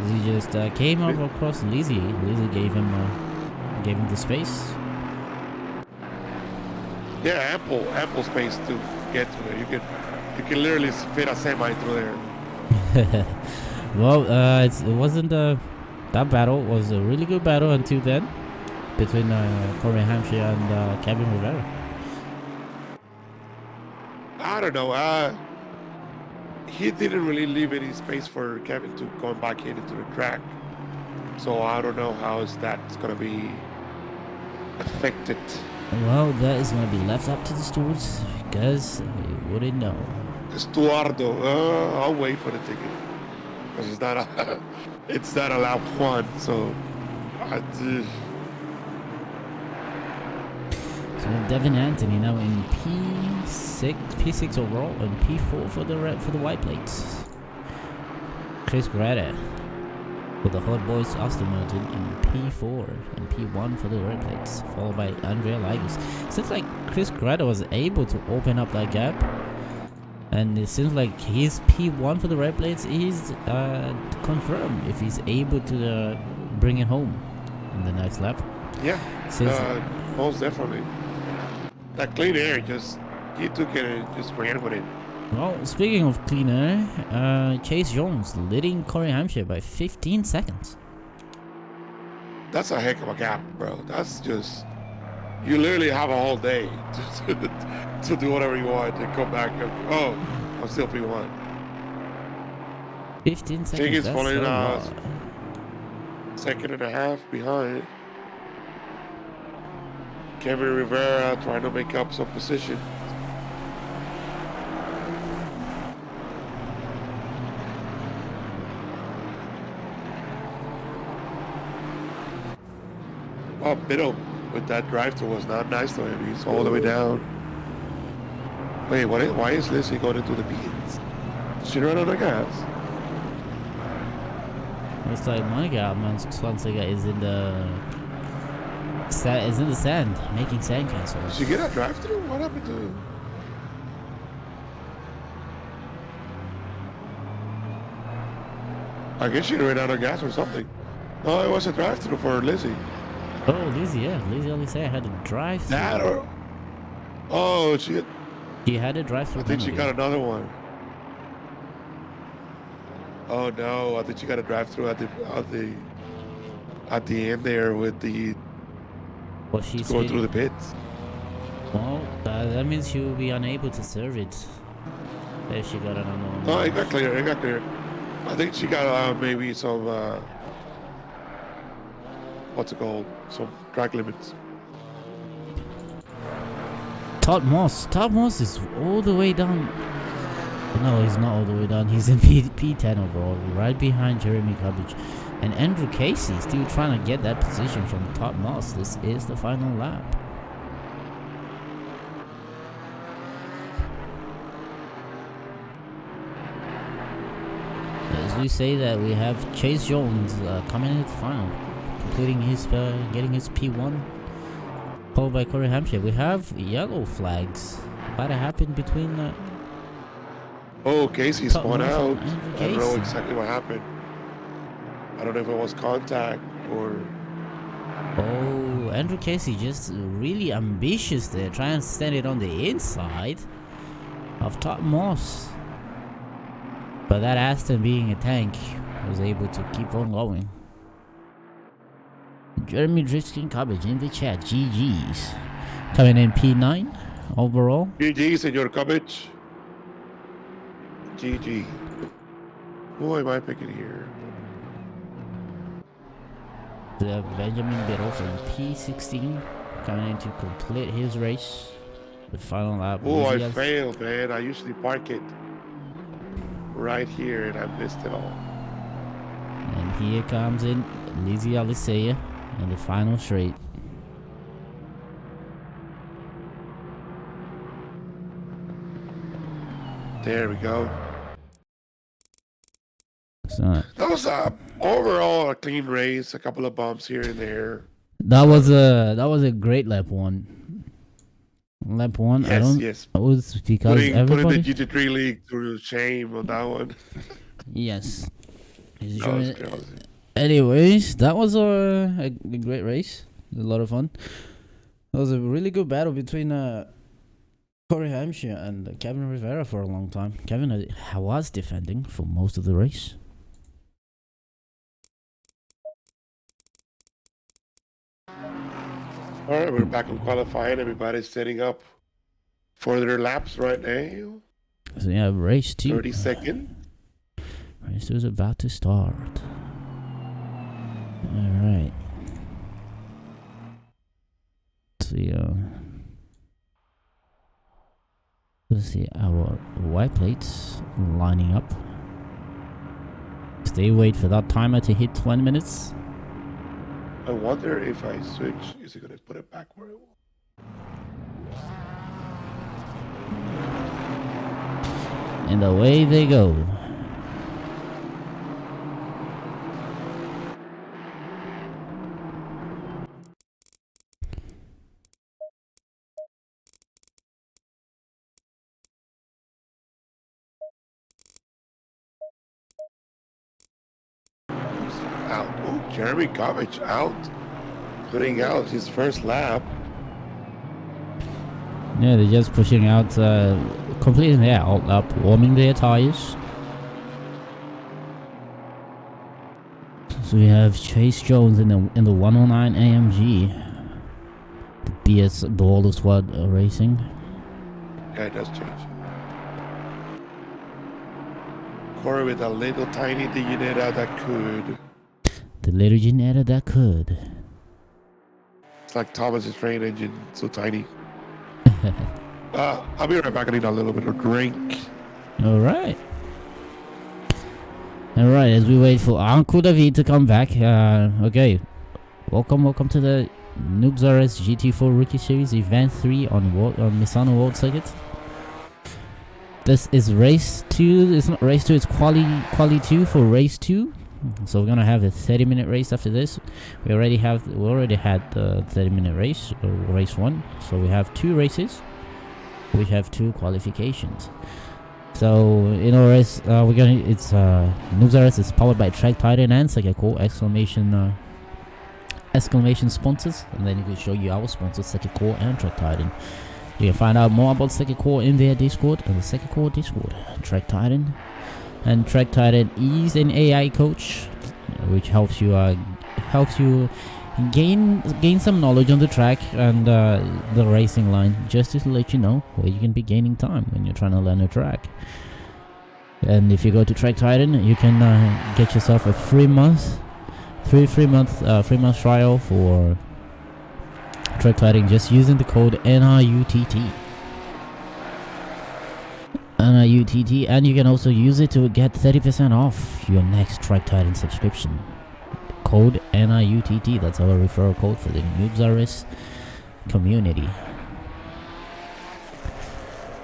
He just came up across Lizzie. Lizzie gave him the space. Yeah, ample space to get to there. You can literally fit a semi through there. Well, it wasn't that battle was a really good battle until then between Corey Hampshire and Kevin Rivera. I don't know. He didn't really leave any space for Kevin to go back into the track. So I don't know how is that's gonna be affected. Well, that is going to be left up to the stewards because they wouldn't know. Estuardo, I'll wait for the ticket because it's not a lap one. So, So Devin Anthony now in P6 overall, and P4 for the white plates. Chris Greta with the Hot Boys Austin Martin in P4 and P1 for the red plates, followed by Andrea Ligos. Seems like Chris Greta was able to open up that gap, and it seems like his P1 for the red plates is confirmed if he's able to bring it home in the next lap. yeah, Since most definitely. That clean air he took it and just ran with it. Well, speaking of clean air, Chase Jones leading Corey Hampshire by 15 seconds. That's a heck of a gap, bro. That's just, you literally have a whole day to do whatever you want and come back and, I'm still P1. 15 seconds. King is That's falling so out. lot. Second and a half behind. Kevin Rivera trying to make up some position. Well, Biddle with that drive-through was not nice to him. He's all the way down. Wait, why is Lizzie going into the beans? She ran out of gas. Looks like Monica Swansega is in the sand, making sandcastles. Did she get a drive-through? What happened to? I guess she ran out of gas or something. No, it was a drive-through for Lizzie. Oh, Lizzie, yeah. Lizzie only said I had to drive through. That or? Oh, she had a drive through. I think she got another one. Oh no! I think she got a drive-through at the end there with the Well, she's going through the pits. Well, that means she will be unable to serve it if she got another one. Oh, it got clear. It got clear. I think she got maybe some what's it called? Some track limits. Todd Moss. Todd Moss is all the way down. No, he's not all the way down. He's in P10 overall, right behind Jeremy Cabbage. And Andrew Casey still trying to get that position from Top Moss. This is the final lap. As we say that, we have Chase Jones coming into the final, completing his getting his P1, followed by Corey Hampshire. We have yellow flags. What happened between Oh, Casey spun out. and I don't know Casey? exactly what happened. I don't know if it was contact or... Oh, Andrew Casey just really ambitious there, trying to stand it on the inside of Top Moss. But that Aston, being a tank, was able to keep on going. Jeremy Driskin Cabbage in the chat. GG's. Coming in P9 overall. GG, Senor Cabbage. GG. Who am I picking here? The Benjamin Biddle from P16 coming in to complete his race. The final lap. Oh, I failed, man. I usually park it right here and I missed it all. And here comes in Lizzie Alisea in the final straight. There we go. So That was overall a clean race. A couple of bumps here and there. that was a great lap one. Lap one. Yes. It was because Putting everybody. the GT3 league to shame on that one. Yes. That was crazy. Anyways, that was a great race. It was a lot of fun. It was a really good battle between Corey Hampshire and Kevin Rivera for a long time. Kevin was defending for most of the race. All right, we're back on qualifying. Everybody's setting up for their laps right now. So yeah, race 2. 30-second. Race 2 is about to start. Alright. Let's see our white plates lining up. Stay wait for that timer to hit 20 minutes. I wonder if I switch, is it going to put it back where it was? And away they go. Out. Oh, Jeremy Garbage out. Putting out his first lap. Yeah, they're just pushing out, completing their out lap, warming their tires. So we have Chase Jones in the 109 AMG. The BS Baller Squad Racing. Yeah, it does change. Corey with a little tiny Dignetta that could. The little Ginetta that could. It's like Thomas's train engine, so tiny. I'll be right back. I need a little bit of drink. Alright. Alright, as we wait for Uncle David to come back. Okay. Welcome to the Noobs RS GT4 Rookie Series Event 3 on Misano World Circuit. This is race 2. It's not race 2, it's quali 2 for race 2. So we're gonna have a 30-minute race after this. We already had the 30-minute race, or race 1. So we have 2 races. We have 2 qualifications. So in our race, it's Noobs RS is powered by Track Titan and Sekiko exclamation sponsors, and then it will show you our sponsors, Sekiko and Track Titan. You can find out more about Sekiko in their Discord, and the Sekiko Discord. Track Titan. And Track Titan is an AI coach, which helps you gain some knowledge on the track and the racing line, just to let you know where you can be gaining time when you're trying to learn a track. And if you go to Track Titan, you can get yourself a free month trial for Track Titan just using the code NRUTT. And you can also use it to get 30% off your next Track Titan subscription. code NIUTT. That's our referral code for the Noobs community.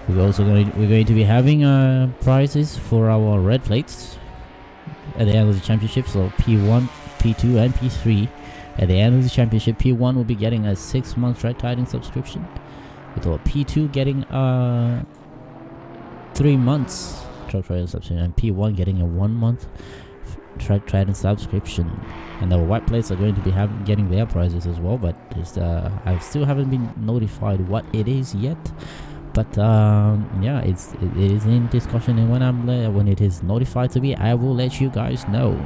We're going to be having prizes for our red plates at the end of the championship. So P1, P2, and P3. At the end of the championship, P1 will be getting a 6-month track tiding subscription, with our P2 getting 3 months track tiding subscription, and P1 getting a 1-month track tiding subscription. And the white plates are going to be getting their prizes as well, but I still haven't been notified what it is yet. But yeah, it is in discussion, and when it is notified to me, I will let you guys know.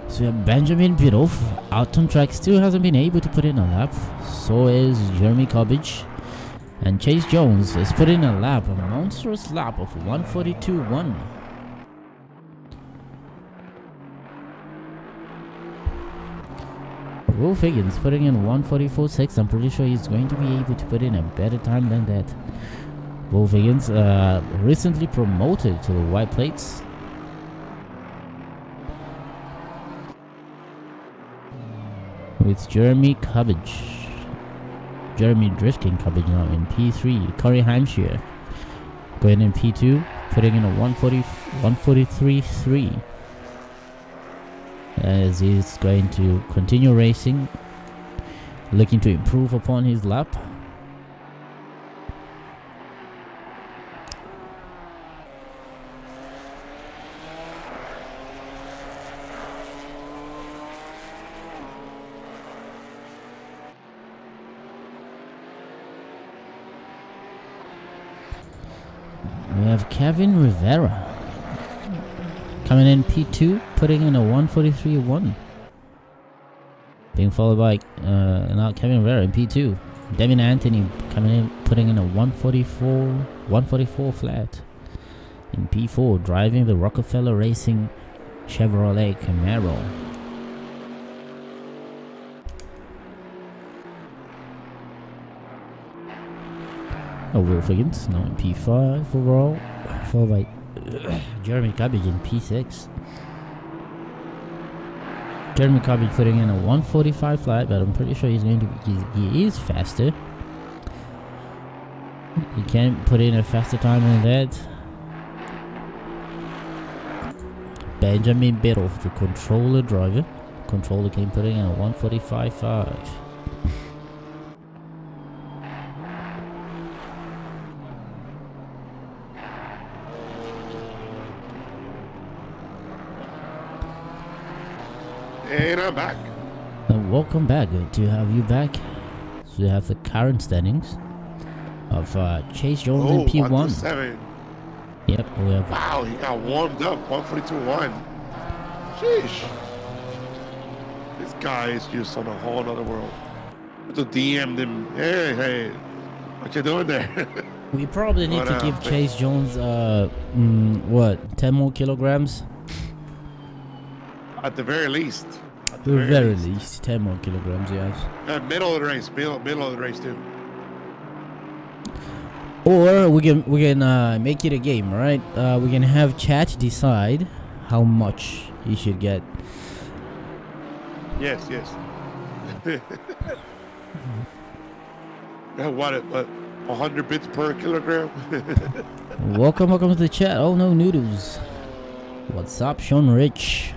So we have Benjamin Biddulph out on track, still hasn't been able to put in a lap. So is Jeremy Cobbage, and Chase Jones has put in a lap, a monstrous lap of 142.1. Wolf Higgins putting in 144.6. I'm pretty sure he's going to be able to put in a better time than that. Wolf Higgins recently promoted to the white plates. With Jeremy Drifting Cobbage now in P3. Corey Hampshire going in P2, putting in a 143.3. As he's going to continue racing, looking to improve upon his lap. We have Kevin Rivera coming in P2, putting in a 143.1. Being followed by now Kevin Rivera in P2. Devin Anthony coming in, putting in a 144 flat. In P4, driving the Rockefeller Racing Chevrolet Camaro. Wolf Higgins now in P5 overall, followed by Jeremy Cobbage in P6. Jeremy Cobbage putting in a 145 flat, but I'm pretty sure he's going to be, he is faster. He can put in a faster time than that. Benjamin Biddulph, the controller driver. Controller came putting in a 145.5. And I'm back. And welcome back. Good to have you back. So we have the current standings of Chase Jones in P1. 1-7. Yep, we have. Wow, he got warmed up. 142.1. Sheesh. This guy is just on a whole other world. To DM them. Hey, what you doing there? We probably need to give Chase Jones 10 more kilograms. At the very least. At the very least, 10 more kilograms, yes. Middle of the race, middle of the race too. Or we can make it a game, right? We can have chat decide how much he should get. Yes. What 100 bits per kilogram? welcome to the chat. Oh no, Noodles. What's up, Sean Rich?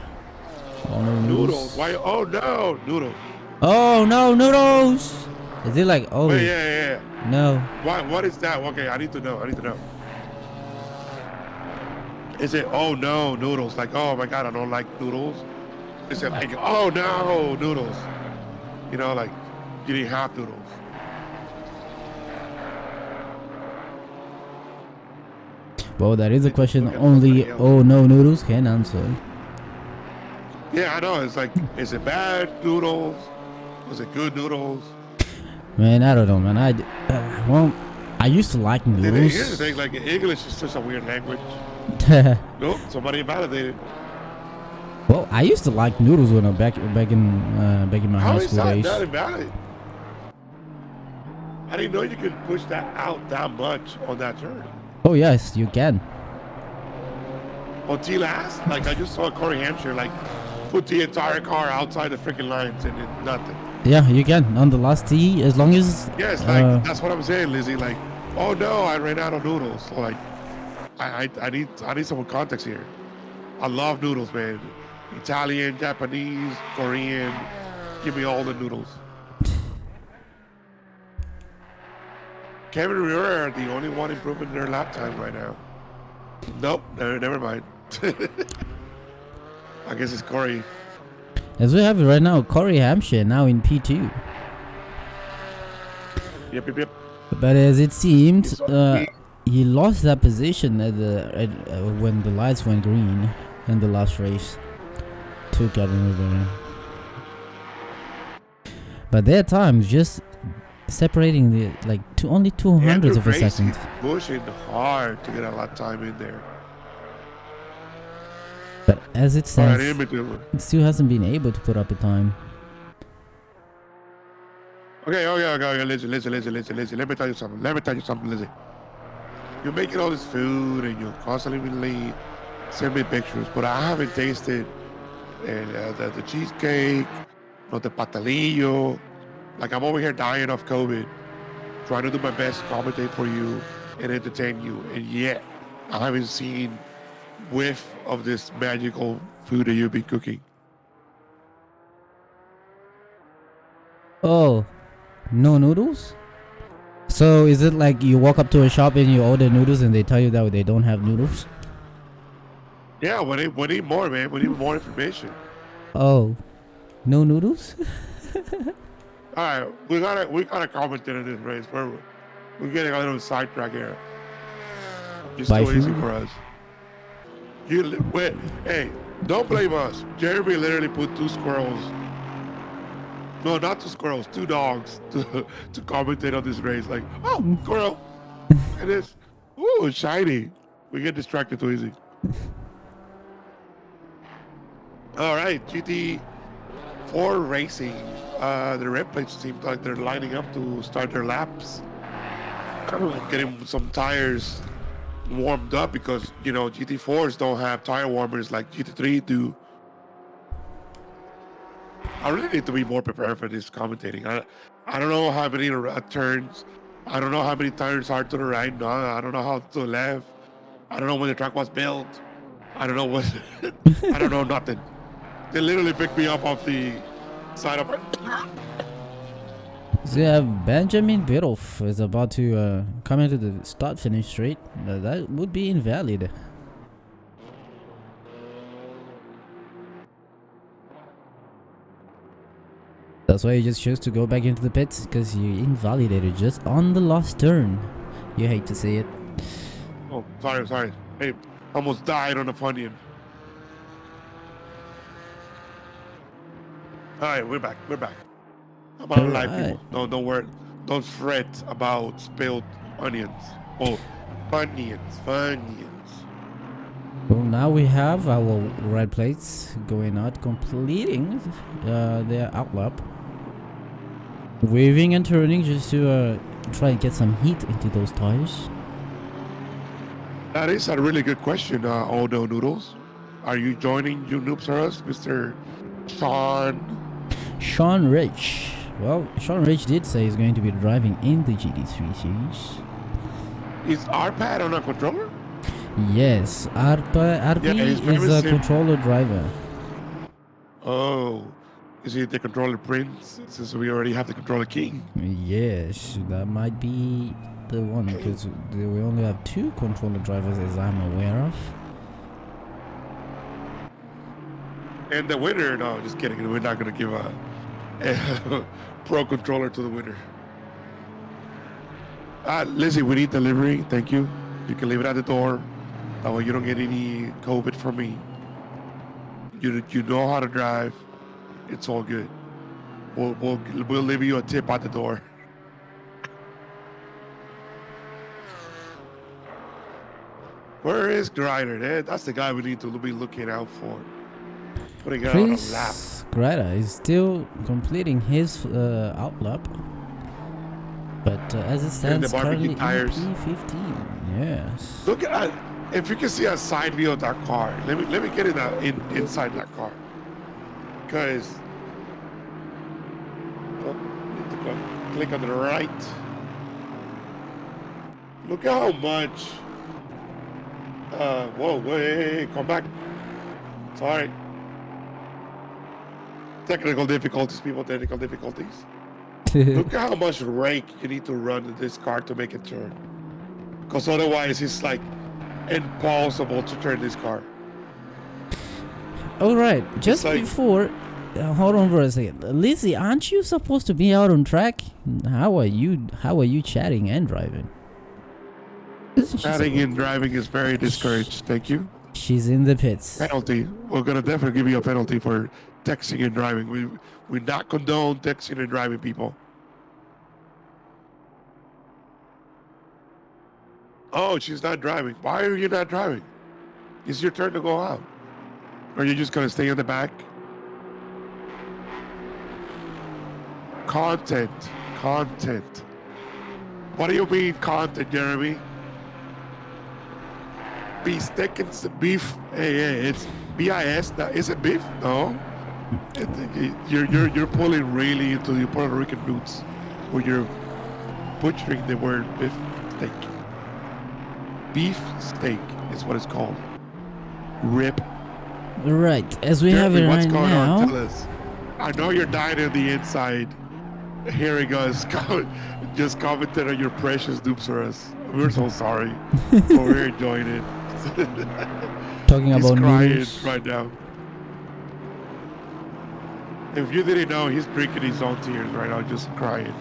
Oh no, Noodles. Why? Oh no, Noodles. Oh no, Noodles. Is it like Wait, yeah. No. What is that? Okay, I need to know. Is it oh no noodles? Like oh my god, I don't like noodles. Is it like oh no noodles? You know, like you need half noodles. Well, that is a question only oh no Noodles can answer. Yeah, I know. It's like, is it bad noodles? Was it good noodles? Man, I don't know, man. I used to like noodles. Here's the thing, like English is just a weird language. Nope, somebody validated. Well, I used to like noodles when I back in my high school days. How is that invalid? I didn't know you could push that out that much on that turn. Oh yes, you can. T last, like I just saw Corey Hampshire like put the entire car outside the freaking lines and it, nothing. Yeah, you can on the last tee as long as. Yes, like that's what I'm saying, Lizzie. Like, oh no, I ran out of noodles. So like, I need some context here. I love noodles, man. Italian, Japanese, Korean. Give me all the noodles. Kevin Rivera are the only one improving their lap time right now. Nope, never mind. I guess it's Corey. As we have it right now, Corey Hampshire now in P2. Yep. But as it seemed, he lost that position at when the lights went green in the last race to Kevin Rivera. But their times just separating the only 200ths of a second. Pushing hard to get a lot of time in there. But as it stands, it still hasn't been able to put up a time. Okay, listen. Let me tell you something, Lizzie. You're making all this food and you're constantly send me pictures, but I haven't tasted the cheesecake, not the pastelillo. Like I'm over here dying of COVID, trying to do my best to commentate for you and entertain you, and yet I haven't seen whiff of this magical food that you've been cooking. Oh, no noodles? So is it like you walk up to a shop and you order noodles and they tell you that they don't have noodles? Yeah, we need more, man. We need more information. Oh, no noodles? All right, we gotta comment in this race. We're getting a little sidetrack here. It's too easy for us. Hey, don't blame us. Jeremy literally put two squirrels. No, not two squirrels, two dogs to commentate on this race. Like, oh, squirrel. And it's, ooh, shiny. We get distracted too easy. All right, GT4 racing. The red plates seem like they're lining up to start their laps. Getting some tires warmed up because, you know, GT4s don't have tire warmers like GT3 do. I really need to be more prepared for this commentating. I don't know how many turns. I don't know how many tires are to the right. No, I don't know how to the left. I don't know when the track was built. I don't know what. I don't know nothing. They literally picked me up off the side of it. So yeah, Benjamin Biroff is about to come into the start-finish straight. That would be invalid. That's why you just chose to go back into the pits, because you invalidated just on the last turn. You hate to see it. Oh, sorry. Hey, almost died on the Funyun. All right, we're back. I'm out of life, people. No, don't worry. Don't fret about spilled onions. Oh, Funyuns. Well, now we have our red plates going out, completing their outlap. Waving and turning just to try and get some heat into those tires. That is a really good question, Odo Noodles. Are you joining You Noobs or Us, Mr. Sean Rich? Well, Sean Rich did say he's going to be driving in the GT3 series. Is RPAD on a controller? Yes, RP is a controller driver. Oh, is he the controller prince, since we already have the controller king? Yes, that might be the one, because we only have two controller drivers as I'm aware of. And the winner, no, just kidding. We're not going to give a pro controller to the winner. Lizzie, we need delivery. Thank you. You can leave it at the door. That way you don't get any COVID from me. You know how to drive. It's all good. We'll leave you a tip at the door. Where is Grider? That's the guy we need to be looking out for. Putting it on a lap. Grider is still completing his outlap. But as it stands currently in P15, yes. Look at If you can see a side view of that car, let me get inside that car. Because need to click on the right. Look at how much. Whoa, wait, come back. Sorry. Technical difficulties, people. Technical difficulties. Look at how much rake you need to run in this car to make it turn. Because otherwise, it's like impossible to turn this car. All right, just like, before, hold on for a second, Lizzie. Aren't you supposed to be out on track? How are you chatting and driving? Chatting and driving is very discouraged. Thank you. She's in the pits. Penalty. We're gonna definitely give you a penalty for texting and driving. We not condone texting and driving, people. Oh, she's not driving. Why are you not driving? It's your turn to go out. Or are you just gonna stay in the back? Content. What do you mean content, Jeremy? Beef. Hey, it's BIS. Is it beef? No. You're pulling really into the Puerto Rican roots, where you're butchering the word beef steak. Beef steak is what it's called. Rip. Right, as we have it what's right going now. on? Tell us. I know you're dying on the inside, hearing us just commenting on your precious dupes for us. We're so sorry, but we're enjoying it. Talking He's about crying noodles. right now. If you didn't know, he's drinking his own tears right now, just crying.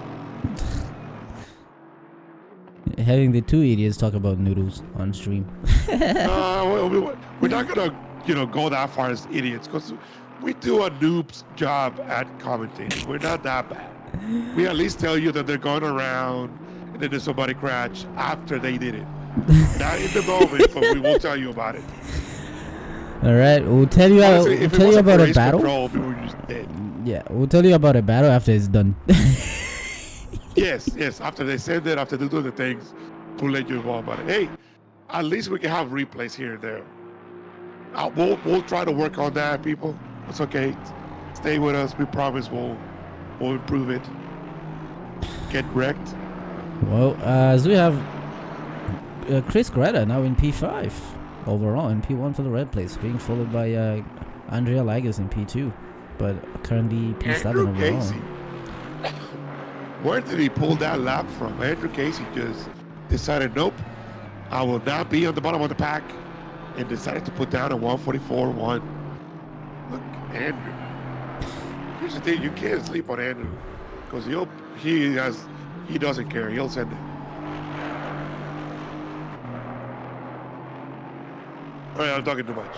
Having the two idiots talk about noodles on stream. We're not gonna, go that far as idiots, because we do a noob's job at commentating. We're not that bad. We at least tell you that they're going around, and then there's somebody crash after they did it. Not in the moment, but we will tell you about it. All right, we'll tell you. Honestly, We'll tell you about a battle. Control, we were just dead. Yeah, we'll tell you about a battle after it's done. Yes. After they send it, after they do the things, we'll let you know about it. Hey, at least we can have replays here and there. We'll try to work on that, people. It's okay. Stay with us. We promise we'll improve it. Get wrecked. Well, as we have Chris Greta now in P5 overall, and P1 for the red place, being followed by Andrea Ligas in P2, but currently P7 Andrew overall. Casey. Where did he pull that lap from? Andrew Casey just decided, nope, I will not be on the bottom of the pack, and decided to put down a 144.1. Look, Andrew. Here's the thing, you can't sleep on Andrew, because he doesn't care. He'll send it. All right, I'm talking too much.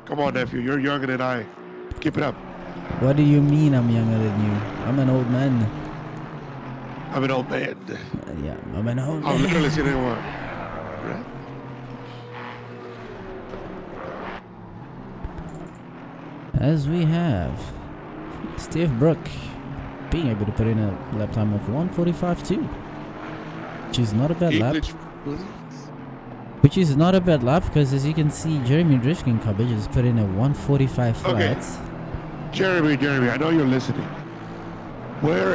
Come on, nephew. You're younger than I. Keep it up. What do you mean I'm younger than you? I'm an old man. I'm an old man. Yeah, I'm an old I'm man. literally sitting there. Right? As we have Steve Brook being able to put in a lap time of 1:45.2, which is not a bad lap. Which is not a bad lap, because as you can see, Jeremy Drifkin Cabbage has put in a 1:45 flat. Okay. Jeremy, I know you're listening. Where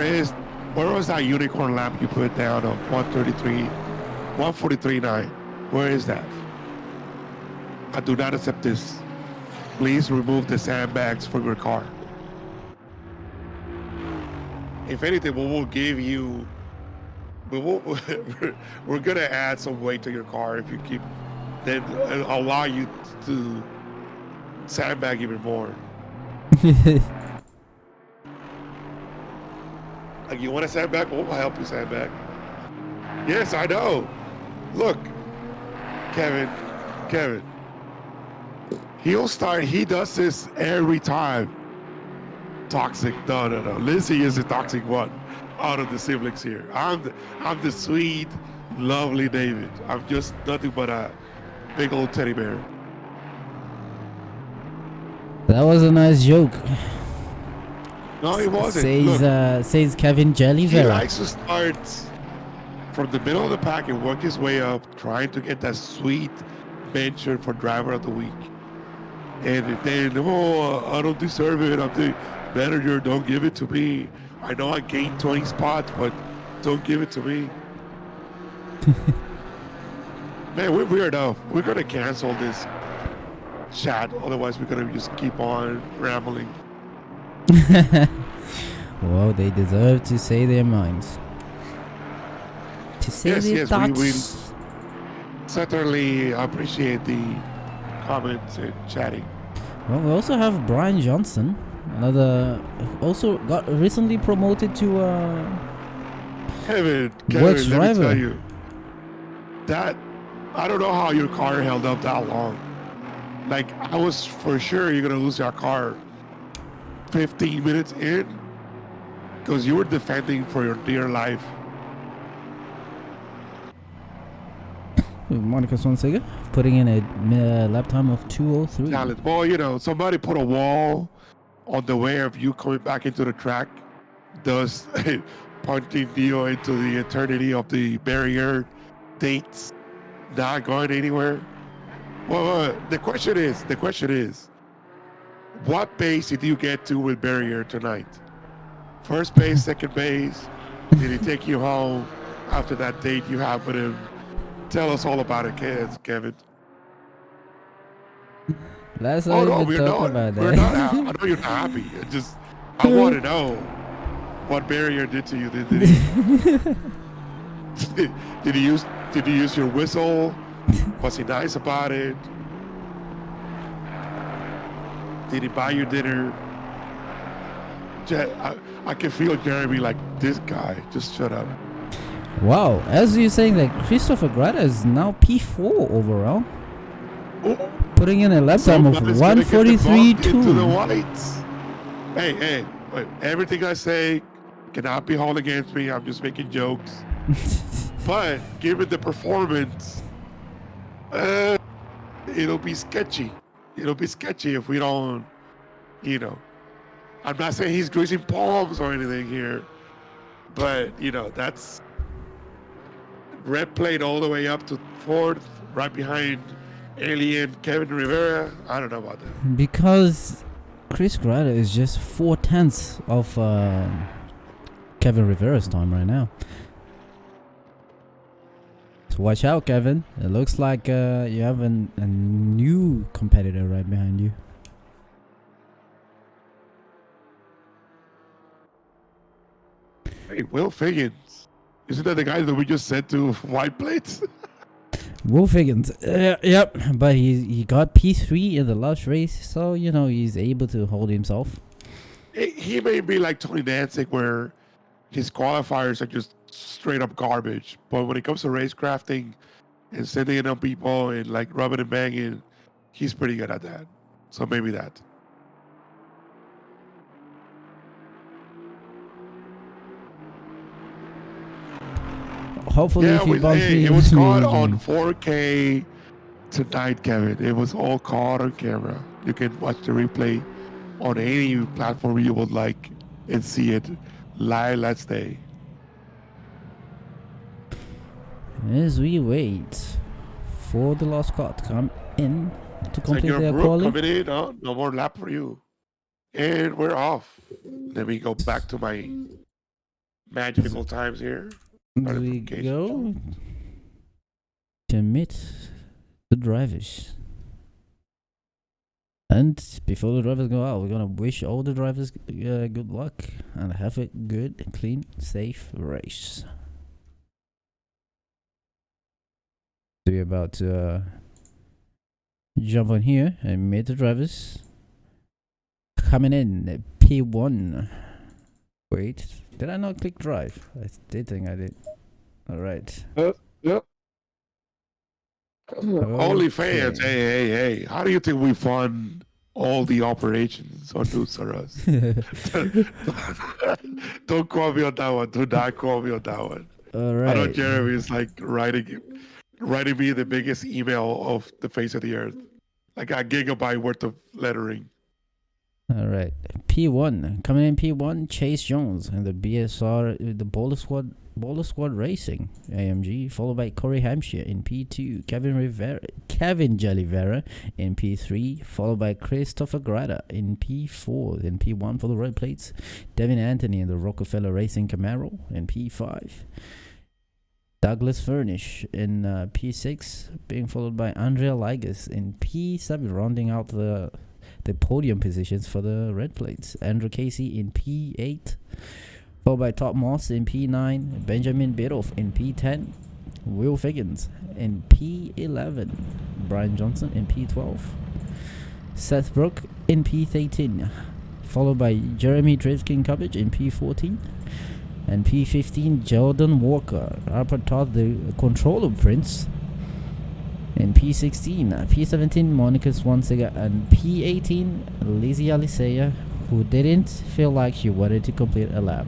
was that unicorn lap you put down of 143.9? Where is that? I do not accept this. Please remove the sandbags from your car. If anything, we're gonna add some weight to your car if you keep, then allow you to sandbag even more. Like, you want to sandbag? We'll help you sandbag. Yes, I know. Look, Kevin. He does this every time. Toxic. No. Lizzie is the toxic one out of the siblings here. I'm the sweet, lovely David. I'm just nothing but a big old teddy bear. That was a nice joke. No, it wasn't. Says Kevin He Jellyvera. likes to start from the middle of the pack and work his way up, trying to get that sweet mention for driver of the week. And then, oh, I don't deserve it. I'm the manager. Don't give it to me. I know I gained 20 spots, but don't give it to me. Man, we're weird enough. We're going to cancel this chat. Otherwise, we're going to just keep on rambling. Well, they deserve to say their minds. To say their thoughts. We certainly appreciate the comments and chatting. Well, we also have Brian Johnson, another, also got recently promoted to Kevin, Works let driver. me tell you, that I don't know how your car held up that long. Like, I was for sure you're gonna lose your car 15 minutes in because you were defending for your dear life. Monica Swansega putting in a lap time of 2:03. Talent. Well, you know, somebody put a wall on the way of you coming back into the track, thus punching Dio into the eternity of the barrier dates, not going anywhere. Well, the question is, what base did you get to with barrier tonight? First base, second base? Did he take you home after that date you had with him? Tell us all about it, Kevin. Let's not even talk about that. We're not. I know you're not happy. I want to know what barrier did to you. Did he use your whistle? Was he nice about it? Did he buy you dinner? I can feel Jeremy like, this guy, just shut up. Wow, as you're saying that Christopher Grata is now P4 overall. Oh, putting in a lap time of 1:43.2. Into the whites. Hey, wait, everything I say cannot be hauled against me. I'm just making jokes. But given the performance, it'll be sketchy. It'll be sketchy if we don't, you know. I'm not saying he's greasing palms or anything here, but, you know, that's red plate all the way up to fourth, right behind Alien Kevin Rivera. I don't know about that. Because Chris Grata is just 4/10 of Kevin Rivera's time right now. So watch out, Kevin. It looks like you have a new competitor right behind you. Hey, Will Figgins. Isn't that the guy that we just sent to white plates? Will Figgins, yep, but he got P3 in the last race, so you know he's able to hold himself. He may be like Tony Dancing, where his qualifiers are just straight up garbage, but when it comes to racecrafting and sending it on people and like rubbing and banging, he's pretty good at that. So maybe that. Hopefully, if he bumps me, it was caught on 4K tonight, Kevin. It was all caught on camera. You can watch the replay on any platform you would like and see it live. Let's stay. As we wait for the last car to come in to complete Senor their Brooke quality. coming in, no more lap for you. And we're off. Let me go back to my magical times here. As we go to meet the drivers. And before the drivers go out, we're going to wish all the drivers good luck and have a good, clean, safe race. So we're about to jump on here and meet the drivers. Coming in, P1. Wait, did I not click drive? I did think I did. Alright. Yep. Only fans. Hey. How do you think we fund all the operations on News R Us? Don't call me on that one. Do not call me on that one. Alright. I know Jeremy is like writing me the biggest email of the face of the earth. Like a gigabyte worth of lettering. All right, P1 coming in. P1 Chase Jones and the BSR, the Bowler Squad Racing AMG, followed by Corey Hampshire in P2, Kevin Jalivera in P3, followed by Christopher Grada in P4, in P1 for the red plates, Devin Anthony in the Rockefeller Racing Camaro in P5, Douglas Furnish in P6, being followed by Andrea Ligas in P7, rounding out the podium positions for the red plates. Andrew Casey in P8, followed by Todd Moss in P9, Benjamin Biddulph in P10, Will Figgins in P11, Brian Johnson in P12, Seth Brook in P13, followed by Jeremy Driskin Cubbage in P14, and P15 Jordan Walker, Todd the Controller Prince in P16, P17 Monica Swansiger, and P18 Lizzie Aliceia, who didn't feel like she wanted to complete a lap.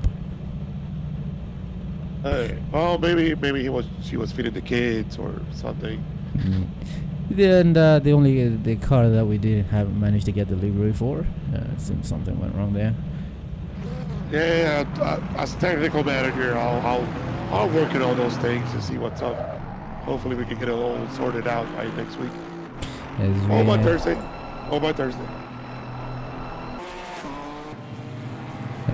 Well, maybe she was feeding the kids or something. And the car that we didn't have managed to get the livery for, seems something went wrong there. Yeah, as technical manager, I'll work on all those things and see what's up. Hopefully we can get it all sorted out by next week. By Thursday.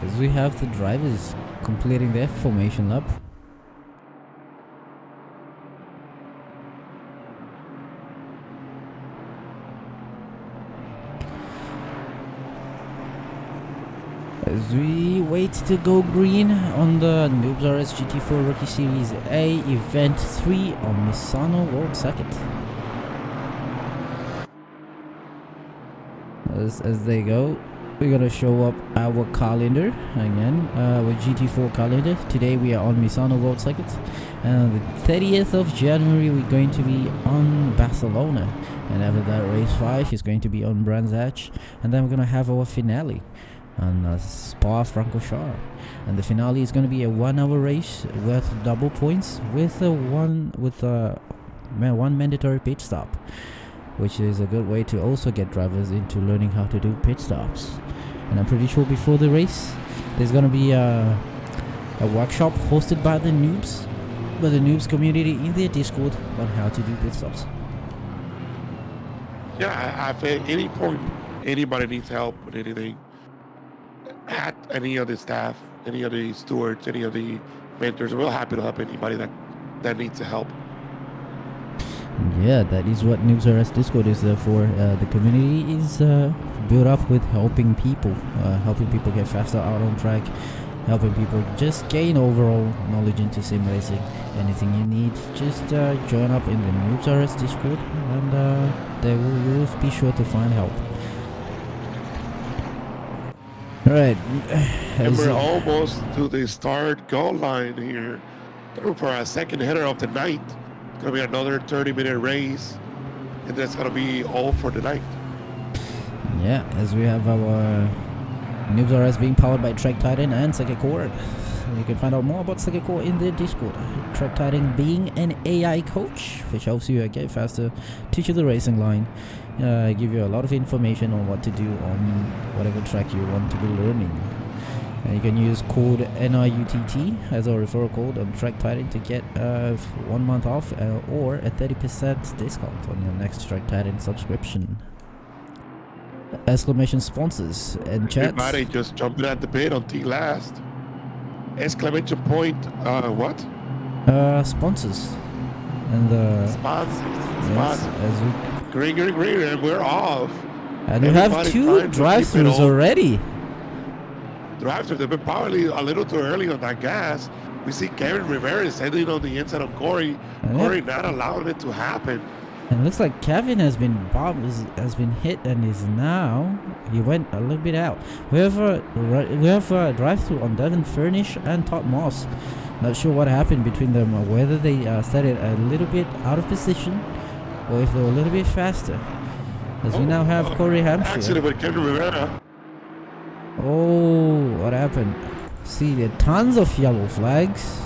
As we have the drivers completing their formation lap. As we wait to go green on the Noobs RS GT4 Rookie Series A Event 3 on Misano World Circuit. As they go, we're gonna show up our calendar again with GT4 calendar. Today we are on Misano World Circuit, and the 30th of January we're going to be on Barcelona, and after that race 5 is going to be on Brands Hatch, and then we're gonna have our finale on Spa-Francorchamps, and the finale is going to be a 1 hour race with double points with one mandatory pit stop, which is a good way to also get drivers into learning how to do pit stops. And I'm pretty sure before the race there's going to be a workshop hosted by the noobs community in their Discord on how to do pit stops. Yeah, at any point anybody needs help with anything, at any of the staff, any of the stewards, any of the mentors, we're happy to help anybody that needs help. Yeah, that is what Noobs RS Discord is there for. The community is built up with helping people get faster out on track, helping people just gain overall knowledge into sim racing. Anything you need, just join up in the Noobs RS Discord, and you will be sure to find help. Right, and we're almost to the start goal line here for our second header of the night. It's going to be another 30-minute race, and that's going to be all for the night. Yeah, as we have our Noobs RS being powered by Track Titan and Segecore. You can find out more about Segecore in the Discord. Track Titan being an AI coach, which helps you get faster, teach you the racing line, give you a lot of information on what to do on whatever track you want to be learning. And you can use code NIUTT as a referral code on Track Titan to get 1 month off or a 30% discount on your next Track Titan subscription. Exclamation sponsors and chats. Everybody just jumping at the pit on T last. Exclamation point, what? Sponsors. And Sponsors. Green, and we're off. And we have 2 drive-thrus already. Drive-through, they've been probably a little too early on that gas. We see Kevin Rivera sending on the inside of Corey. Corey not allowing it to happen. And it looks like Kevin has been hit and is now, he went a little bit out. We have a drive-through on Devin Furnish and Todd Moss. Not sure what happened between them, or whether they started a little bit out of position, or if they were a little bit faster. As we now have Corey Hampshire. Accident with Kevin Rivera. Oh, what happened? See, there are tons of yellow flags.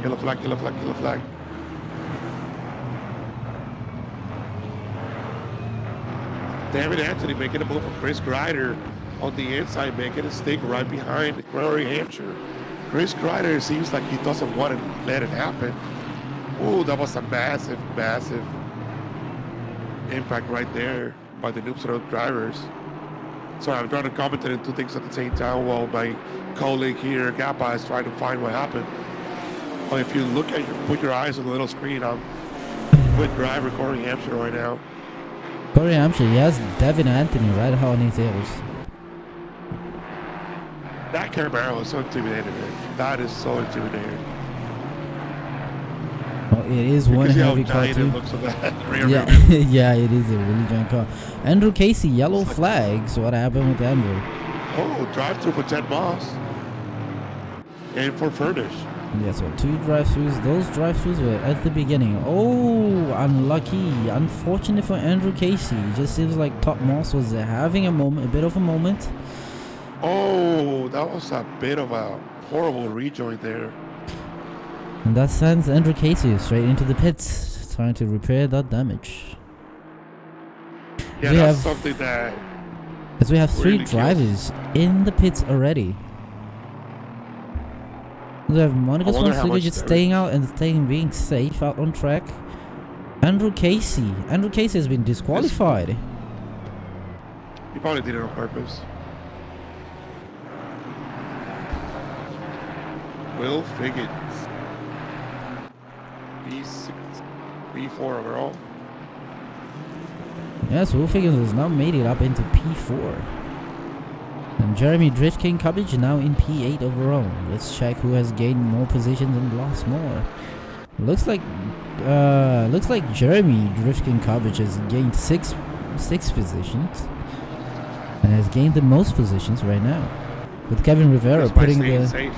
Yellow flag, yellow flag, yellow flag. David Anthony making a move for Chris Kreider on the inside, making a stick right behind Corey Hampshire. Chris Kreider seems like he doesn't want to let it happen. Ooh, that was a massive, massive impact right there by the Noob Road drivers. Sorry, I'm trying to comment on two things at the same time while my colleague here, Gappa, is trying to find what happened. Well, if you look at put your eyes on the little screen, I'm with driver Corey Hampshire right now. Corey Hampshire, he has Devin Anthony right on his heels. That Camaro is so intimidating, man. That is so intimidating. Well, it is one heavy car too. Looks of that rear yeah, yeah, it is a really giant car. Andrew Casey, yellow flags. What happened with Andrew? Oh, drive-through for Ted Moss. And for Furnish. Yeah, so 2 drive-throughs. Those drive-throughs were at the beginning. Oh, unlucky. Unfortunate for Andrew Casey. It just seems like Top Moss was having a bit of a moment. Oh, that was a bit of a horrible rejoin there. And that sends Andrew Casey straight into the pits, trying to repair that damage. Yeah, that's something that... Because we have 3 drivers in the pits already. We have Monica Swansuga just staying out and being safe out on track. Andrew Casey. Andrew Casey has been disqualified. He probably did it on purpose. Will Figgins. P4 overall. Yes, Will Figgins has now made it up into P4. And Jeremy Drift King Cubbage now in P8 overall. Let's check who has gained more positions and lost more. Looks like Jeremy Drift King Cubbage has gained six positions and has gained the most positions right now. With Kevin Rivera putting the safe.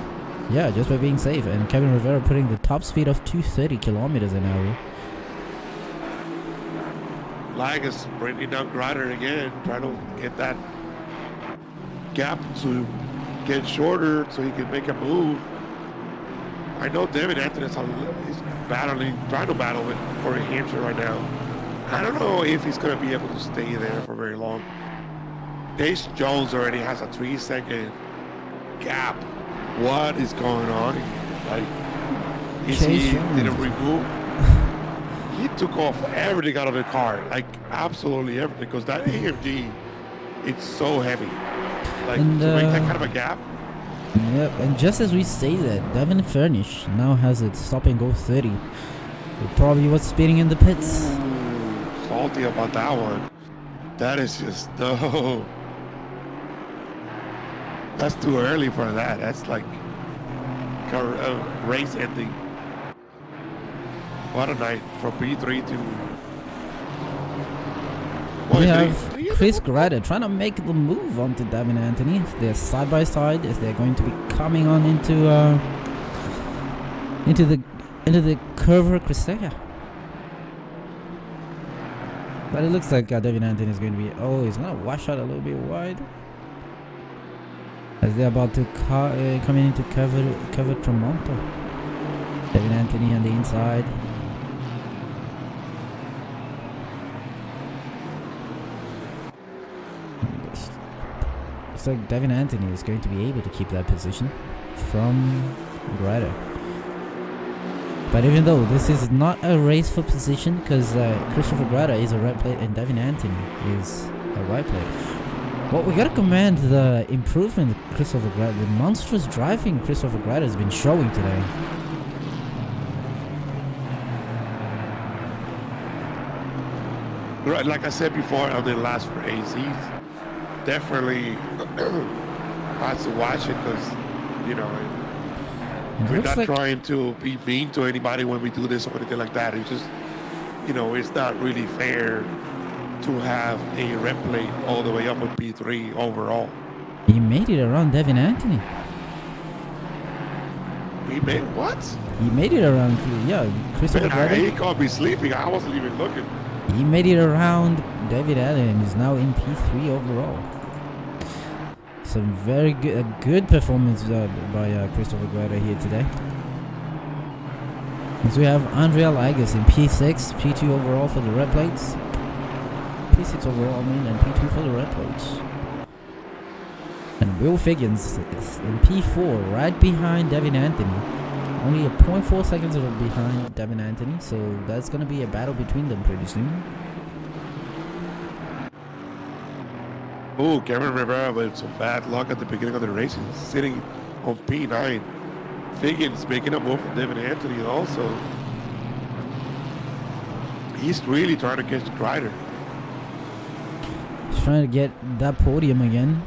Yeah, just by being safe, and Kevin Rivera putting the top speed of 230 kilometers an hour. Lag is bringing down Grider again, trying to get that gap to get shorter so he can make a move. I know David Anthony is trying to battle with Corey Hampshire right now. I don't know if he's going to be able to stay there for very long. Pace Jones already has a 3-second gap. What is going on? Like, is he didn't remove? He took off everything out of the car, like absolutely everything, because that AMG, it's so heavy. Like, and, to make that kind of a gap. Yep, and just as we say that, Devin Furnish now has a stop and go 30. It probably was speeding in the pits. Ooh, salty about that one. That is just no. That's too early for that. That's like a race ending. What a night from P3 to... We have Chris Kreider trying to make the move onto Devin Anthony. They're side by side as they're going to be coming on into the Curver Crescera. But it looks like Devin Anthony is going to be... Oh, he's going to wash out a little bit wide. As they're about to come into cover Tramonto. Devin Anthony on the inside. Looks like Devin Anthony is going to be able to keep that position from Grider. But even though this is not a race for position, because Christopher Grider is a red plate and Devin Anthony is a white plate. Well, we gotta commend the improvement Christopher Grider, the monstrous driving Christopher Grider has been showing today. Right, like I said before on the last race, he's definitely has to watch it because, you know, we're not trying to be mean to anybody when we do this or anything like that. It's just, you know, it's not really fair to have a red plate all the way up with P3 overall. He made it around Devin Anthony. He made what? He made it around, yeah, Christopher Grider. He caught me sleeping. I wasn't even looking. He made it around David Allen and is now in P3 overall. Some very good, a good performance by Christopher Grider here today. And so we have Andrea Ligas in P6, P2 overall for the red plates. P6 overall, I mean, and P2 for the red plates. And Will Figgins is in P4, right behind Devin Anthony. Only a 0.4 seconds behind Devin Anthony, so that's going to be a battle between them pretty soon. Oh, Kevin Rivera with some bad luck at the beginning of the race. He's sitting on P9. Figgins making a move from Devin Anthony also. He's really trying to catch Grider. He's trying to get that podium again.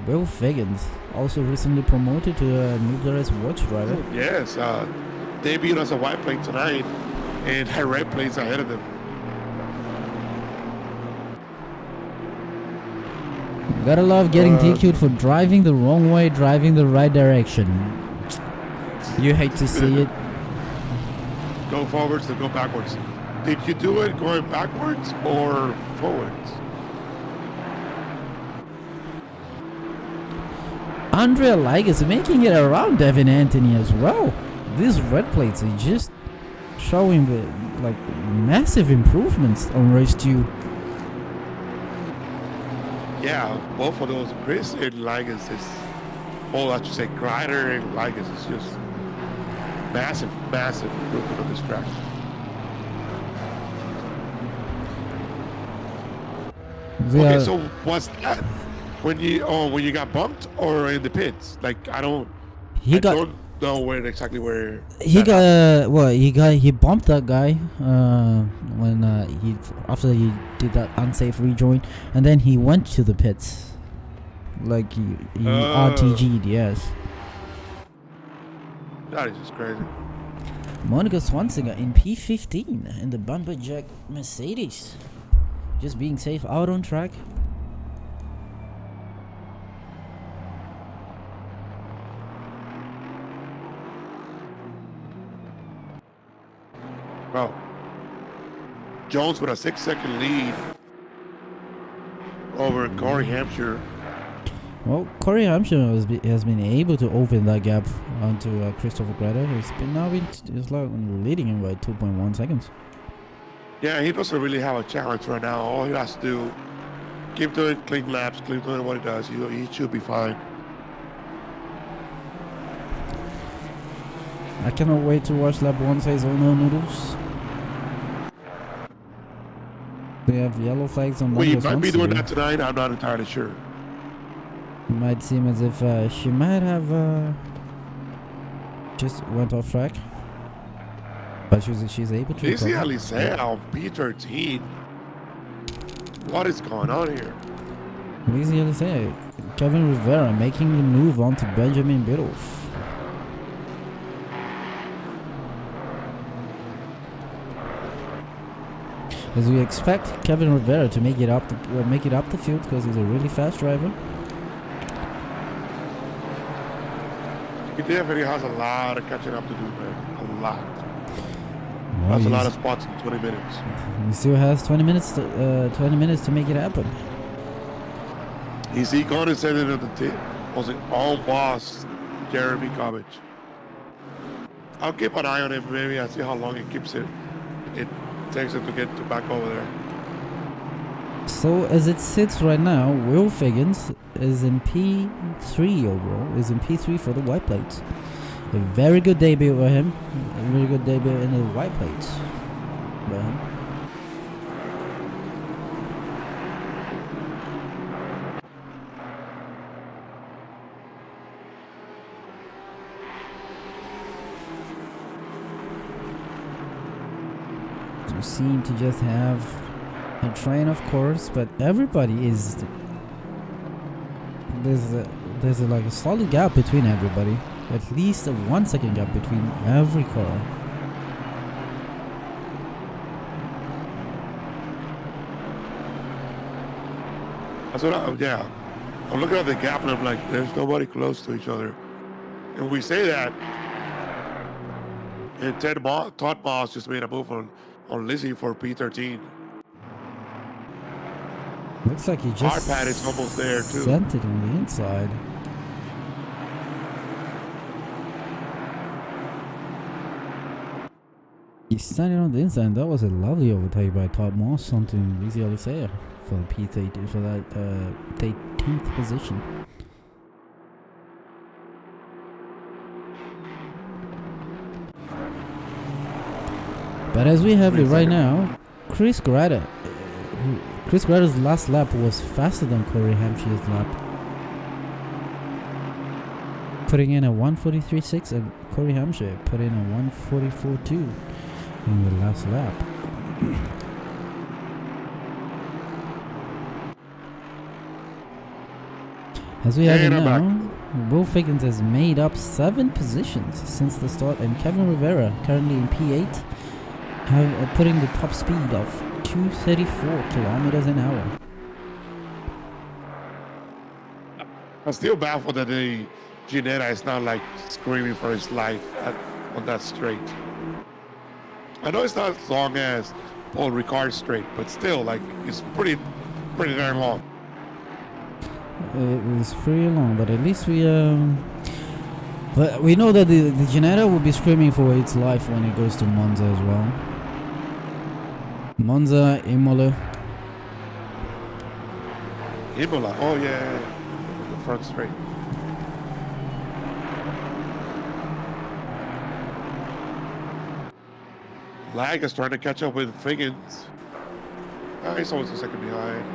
Will Figgins, also recently promoted to New Zealand's watch driver. Yes, debuted as a white plate tonight, and had red plates ahead of them. Gotta love getting DQ'd for driving the wrong way, driving the right direction. You hate to see it. Go forwards to go backwards. Did you do it going backwards or forwards? Andrea Light is making it around Devin Anthony as well. These red plates are just showing like massive improvements on race 2. Yeah, both of those, Chris and Ligas is, I should say Grider and Ligas is just massive improvement on this track. Okay, so what's that? When you got bumped or in the pits? Like I don't know where he bumped that guy when after he did that unsafe rejoin, and then he went to the pits. Like he RTG'd, yes. That is just crazy. Monica Swansinger in P15 in the bumper jack Mercedes, just being safe out on track. Bro, Jones with a 6-second lead over Corey Hampshire. Well, Corey Hampshire has been able to open that gap onto Christopher Greta. He's like leading him by 2.1 seconds. Yeah, he doesn't really have a challenge right now. All he has to do, keep doing clean laps, keep doing what he does. He should be fine. I cannot wait to watch lap 1 says oh no noodles. We have yellow flags on We might be doing that tonight. I'm not entirely sure. It might seem as if she might have just went off track, but she's able to. Lizzie Alisea on P13. What is going on here? Lizzie Alisea, Kevin Rivera making the move on to Benjamin Biddulph. As we expect Kevin Rivera to make it up the field because he's a really fast driver. He definitely has a lot of catching up to do, man. A lot. Well, that's a lot of spots in 20 minutes. He still has 20 minutes to make it happen. Is he going to send it to the tip? Was it all boss Jeremy Cobbage? I'll keep an eye on him. Maybe I'll see how long it keeps it. It takes it to get back over there. So as it sits right now, Will Figgins is in P3 overall, is in P3 for the white plates. A very good debut by him. A very good debut in the white plates by him. You seem to just have a train, of course, but everybody is. There's like a solid gap between everybody. At least a 1 second gap between every car. That's what I'm looking at the gap and I'm like, there's nobody close to each other. And we say that, and Todd Moss just made a move on Lizzie for P13. Looks like he just our pad is almost there too. Sent it on the inside. He's standing on the inside, and that was a lovely overtake by Todd Moss onto Lizzie Olisea for the P30 for that 18th position. But as we have it right now, Chris Grader's last lap was faster than Corey Hampshire's lap, putting in a 1:43.6, and Corey Hampshire put in a 1:44.2 in the last lap. As we have it now, Will Figgins has made up 7 positions since the start, and Kevin Rivera, currently in P8, are putting the top speed of 234 kilometers an hour. I'm still baffled that the Ginetta is not like screaming for his life on that straight. I know it's not as long as Paul Ricard straight, but still, like, it's pretty darn long. It was pretty long, but at least but we know that the Ginetta will be screaming for its life when it goes to Monza as well. Monza, Imola. Imola, oh yeah, the front straight. Lag is trying to catch up with Figgins. He's always a second behind.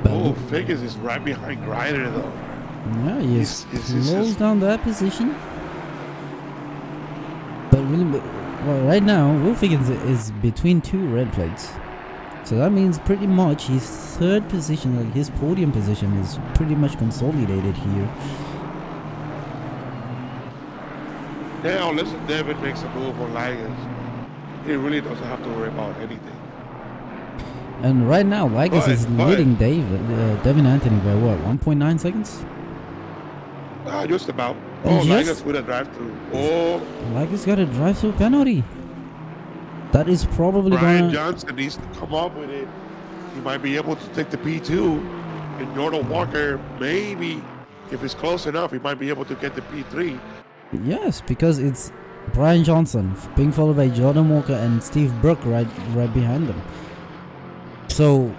Oh, Figgins is right behind Grider though. Yeah, he slows down that position. But really, well, right now, Will Figgins is between 2 red plates. So that means pretty much his third position, like his podium position, is pretty much consolidated here. Yeah, unless David makes a move on Ligas, he really doesn't have to worry about anything. And right now, Ligas is leading Devin Anthony by what, 1.9 seconds? Just about. Oh, Ligas with a drive-through. Oh, Ligas got a drive-through penalty. That is probably Brian Johnson needs to come up with it. He might be able to take the P2, and Jordan Walker, maybe, if it's close enough, he might be able to get the P3. Yes, because it's Brian Johnson being followed by Jordan Walker and Steve Brook right behind them. So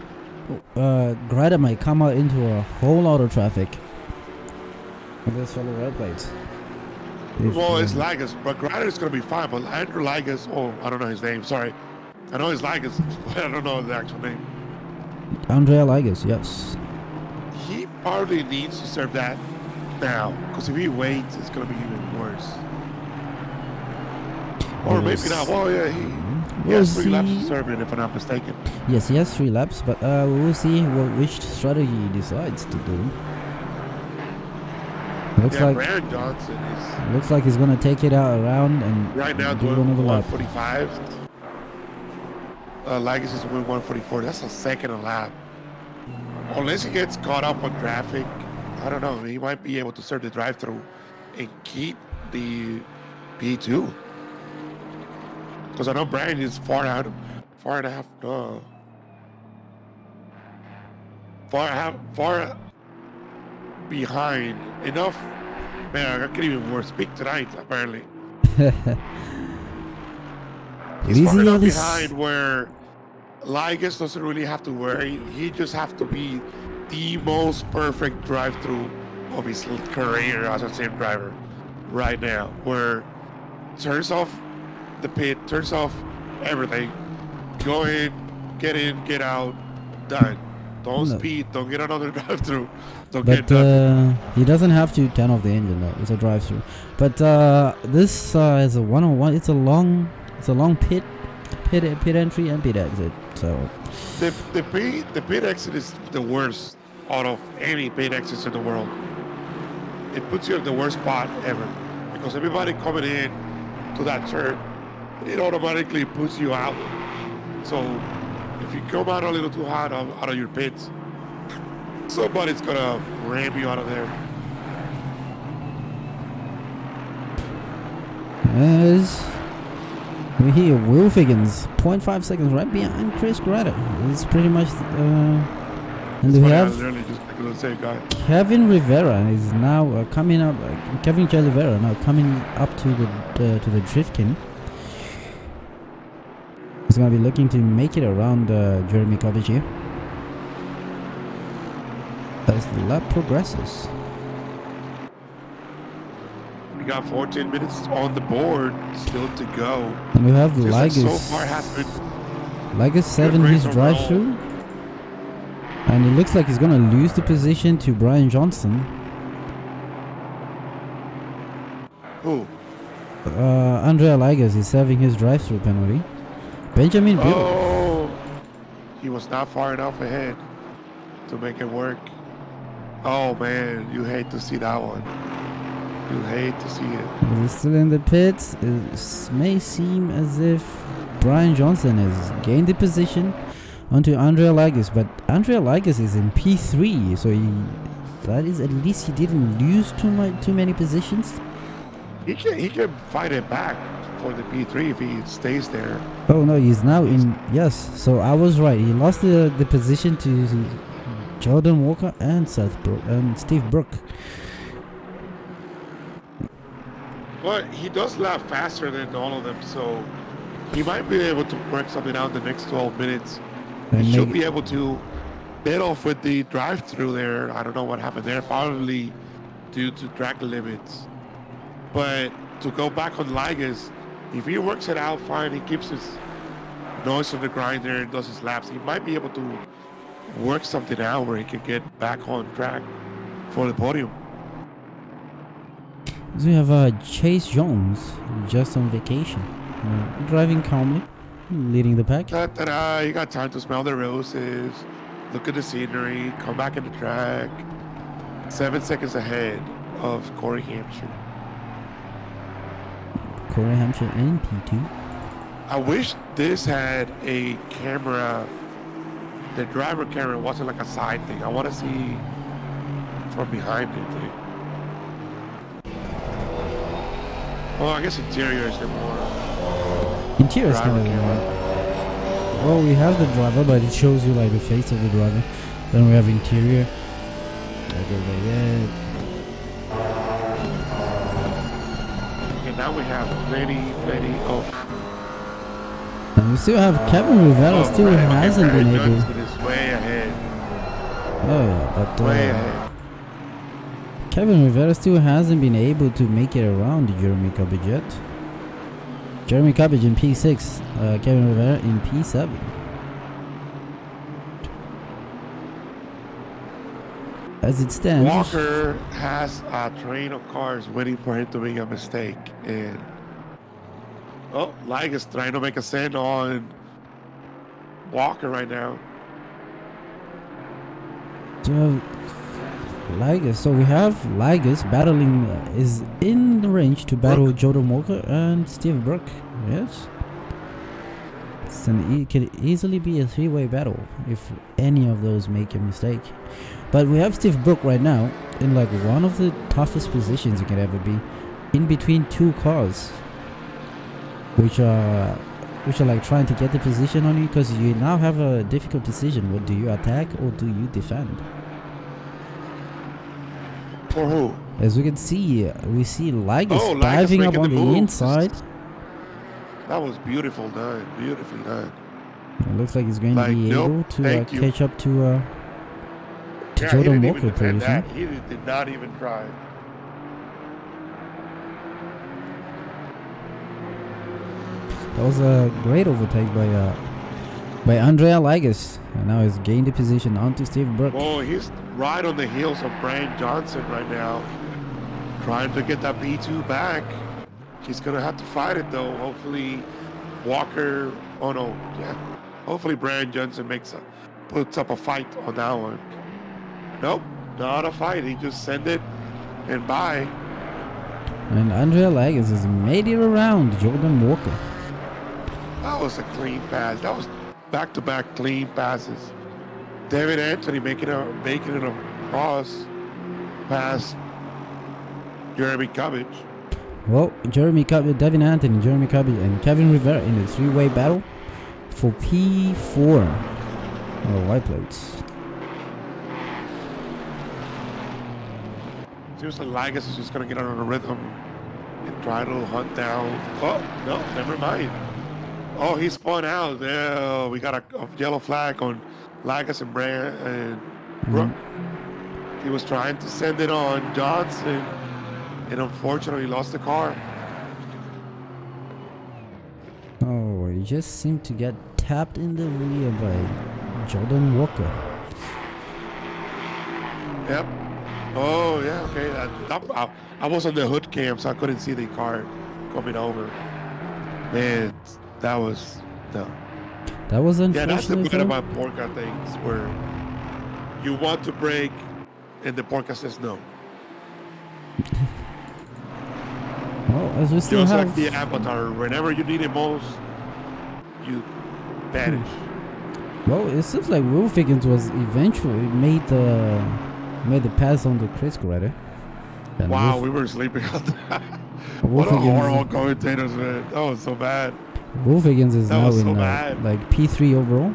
Grider might come out into a whole lot of traffic with those fellow red plates. Well, it's Ligas, but Grider is going to be fine. But Andrew Ligas, I don't know his name, sorry. I know it's Ligas, but I don't know the actual name. Andrea Ligas, yes. He probably needs to serve that now, because if he waits, it's going to be even worse. Or maybe not. Well, yeah, he has 3 laps to serve it, if I'm not mistaken. Yes, he has 3 laps, but we'll see which strategy he decides to do. Looks like Brian Johnson looks like he's gonna take it out around and right now do doing another lap. 145. Ligas is doing 144. That's a second a lap. Unless he gets caught up on traffic, I don't know. He might be able to serve the drive-through and keep the P2. Because I know Brian is far behind enough. Man, I can't even more speak tonight, apparently. He's far enough behind where Ligas doesn't really have to worry. He just have to be the most perfect drive-through of his career as a sim driver right now, where turns off the pit, turns off everything, go in, get out, done. Don't speed, don't get another drive-through. He doesn't have to turn off the engine though. It's a drive-through. But this is a 101. It's a long pit entry and pit exit. So the pit exit is the worst out of any pit exits in the world. It puts you in the worst spot ever because everybody coming in to that turn, it automatically puts you out. So if you come out a little too hot out of your pits, somebody's gonna ram you out of there. As we hear Will Figgins, 0.5 seconds right behind Chris Greta. It's pretty much and we have Kevin Rivera is now coming up. Kevin J. Rivera now coming up to the Driftkin. He's going to be looking to make it around Jeremy Cobbage here. As the lap progresses. We got 14 minutes on the board still to go. And we have Just like Ligas. so far has been Ligas 7 his drive through. And it looks like he's going to lose the position to Brian Johnson. Who? Andrea Ligas is serving his drive through penalty. Benjamin Bill. Oh, he was not far enough ahead to make it work. Oh man, you hate to see that one. You hate to see it. He's still in the pits. It may seem as if Brian Johnson has gained the position onto Andrea Ligas, but Andrea Ligas is in P3, so that is at least he didn't lose too many positions. He can fight it back for the P3 if he stays there. Oh no, he's now in. Yes, so I was right. He lost the position to Jordan Walker and Steve Brook. But he does lap faster than all of them, so he might be able to work something out in the next 12 minutes. He should be able to bid off with the drive-through there. I don't know what happened there, probably due to track limits. But to go back on Ligas, if he works it out fine, he keeps his nose on the grinder and does his laps, he might be able to work something out where he can get back on track for the podium. So we have Chase Jones just on vacation, driving calmly, leading the pack. Ta-da, you got time to smell the roses, look at the scenery, come back in the track. 7 seconds ahead of Corey Hampshire. Corey Hampshire in P2. I wish this had a camera. The driver camera wasn't like a side thing. I want to see from behind it. Well, I guess interior is the more. Interior is kind of well, we have the driver, but it shows you like the face of the driver. Then we have interior. And now we have plenty of. And we still have Kevin Rivera still hasn't been able. Is way ahead. Oh yeah, but way ahead. Kevin Rivera still hasn't been able to make it around Jeremy Cobbage yet. Jeremy Cobbage in P6, Kevin Rivera in P7. As it stands, Walker has a train of cars waiting for him to make a mistake, and Ligas trying to make a send on Walker right now. So we have Ligas battling, is in the range to battle Jordan Walker and Steve Brook. Yes. It could easily be a three-way battle if any of those make a mistake. But we have Steve Brook right now in like one of the toughest positions you can ever be, in between two cars, which are like trying to get the position on you, because you now have a difficult decision. What do you attack or do you defend? For who? As we can see, we see Ligas diving up on the inside. That was beautiful done. Beautifully done. It looks like he's going to be able to catch up to Jordan Walker pretty soon. He did not even try. That was a great overtake by Andrea Ligas, and now he's gained the position onto Steve Brook. Oh, he's right on the heels of Brian Johnson right now, trying to get that P2 back. He's gonna have to fight it though. Hopefully, Walker. Oh no, yeah. Hopefully, Brian Johnson puts up a fight on that one. Nope, not a fight. He just sent it and bye. And Andrea Ligas has made it around Jordan Walker. That was a clean pass. That was back-to-back clean passes. David Anthony making it across past Jeremy Cobbage. Well, Devin Anthony, Jeremy Cobbage, and Kevin Rivera in a three-way battle for P4. White plates. Seems like Ligas is just going to get on a rhythm and try to hunt down. Oh, no, never mind. Oh, he spun out. Yeah, we got a yellow flag on Lagas and Brand and Brooke. He was trying to send it on Johnson, and unfortunately lost the car. Oh, he just seemed to get tapped in the rear by Jordan Walker. Yep. Oh, yeah, okay. I was on the hood cam, so I couldn't see the car coming over. Man, that was no. That was unfortunate. Yeah, that's the good about Porca things, where you want to brake, and the Porca says no. Well, as we still Just have... like the Avatar, whenever you need it most, you vanish. Well, it seems like Wolf Higgins was eventually made the pass on the Chris Grider. Wow, we were sleeping on that. Wolf What a Higgins horrible commentators, man. That was so bad. Wolf Higgins is That now was so in bad. like P3 overall.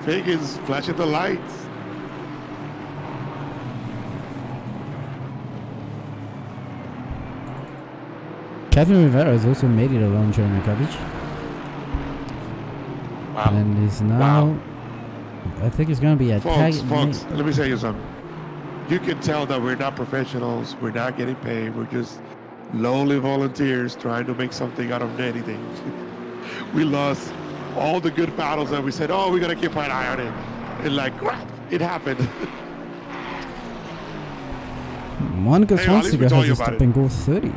Higgins flashing the lights. Kevin Rivera has also made it around Jeremy Cabbage. Wow. And he's now... Wow. I think he's going to be attacking... Folks, let me tell you something. You can tell that we're not professionals. We're not getting paid. We're just lowly volunteers trying to make something out of anything. We lost all the good battles that we said, oh, we're going to keep an eye on it. And like, crap, it happened. Monica Hey, at least we Swansiger told has you a about stop and go 30.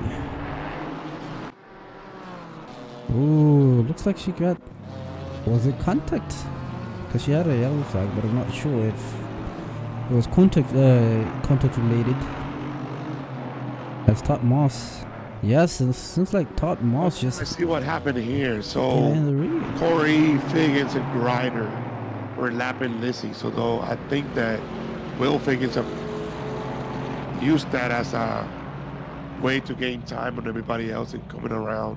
Ooh, looks like she got... Was it contact? Because she had a yellow flag, but I'm not sure if it was contact related. That's Todd Moss. Yes, it seems like Todd Moss just... I see what happened here. So in the rear. Corey, Figgins, and Grider were lapping Lizzie. So though I think that Will Figgins used that as a way to gain time on everybody else and coming around.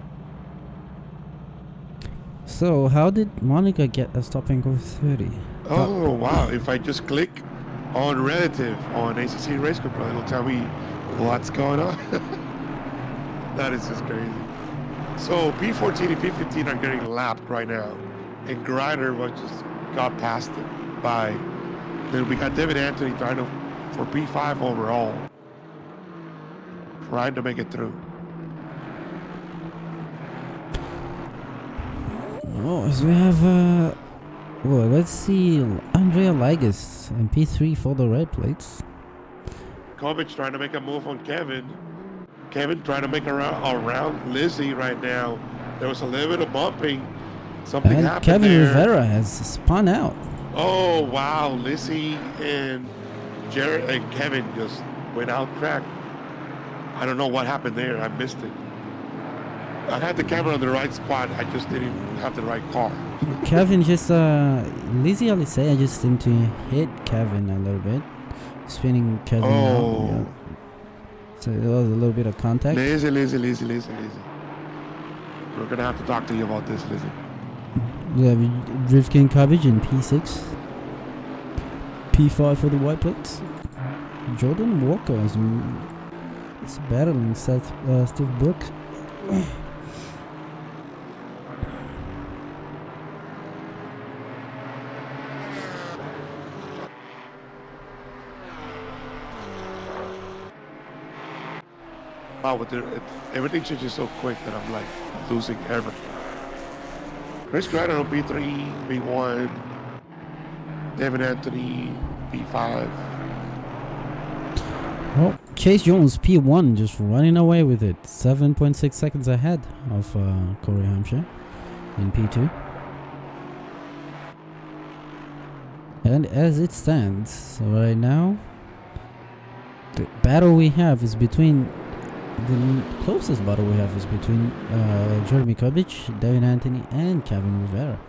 So how did Monica get a stop and go 30? Oh, wow. If I just click on relative on ACC Race Control, it'll tell me what's going on. That is just crazy. So P14 and P15 are getting lapped right now. And Grider just got past it by... Then we got David Anthony trying to, for P5 overall, trying to make it through. Oh, so we have, well, let's see, Andrea Ligas and P3 for the red plates. Kovic trying to make a move on Kevin. Kevin trying to make around Lizzie right now. There was a little bit of bumping. Something And happened Kevin there. Rivera has spun out. Oh, wow. Lizzie and Jared and Kevin just went out track. I don't know what happened there. I missed it. I had the camera on the right spot. I just didn't have the right car. Kevin just, Lizzie Alicea just seemed to hit Kevin a little bit. Spinning Kevin out. Yeah. So there was a little bit of contact. Lizzie. We're going to have to talk to you about this, Lizzie. We have Drift King Cabbage in P6. P5 for the white plates. Jordan Walker is battling Steve Brooks. Wow, but everything changes so quick that I'm like losing everything. Chris Grider on B3, B1, David Anthony, B5. Well, Chase Jones P1 just running away with it. 7.6 seconds ahead of Corey Hampshire in P2. And as it stands right now, the battle we have is between... The closest battle we have is between Jeremy Kubic, David Anthony, and Kevin Rivera.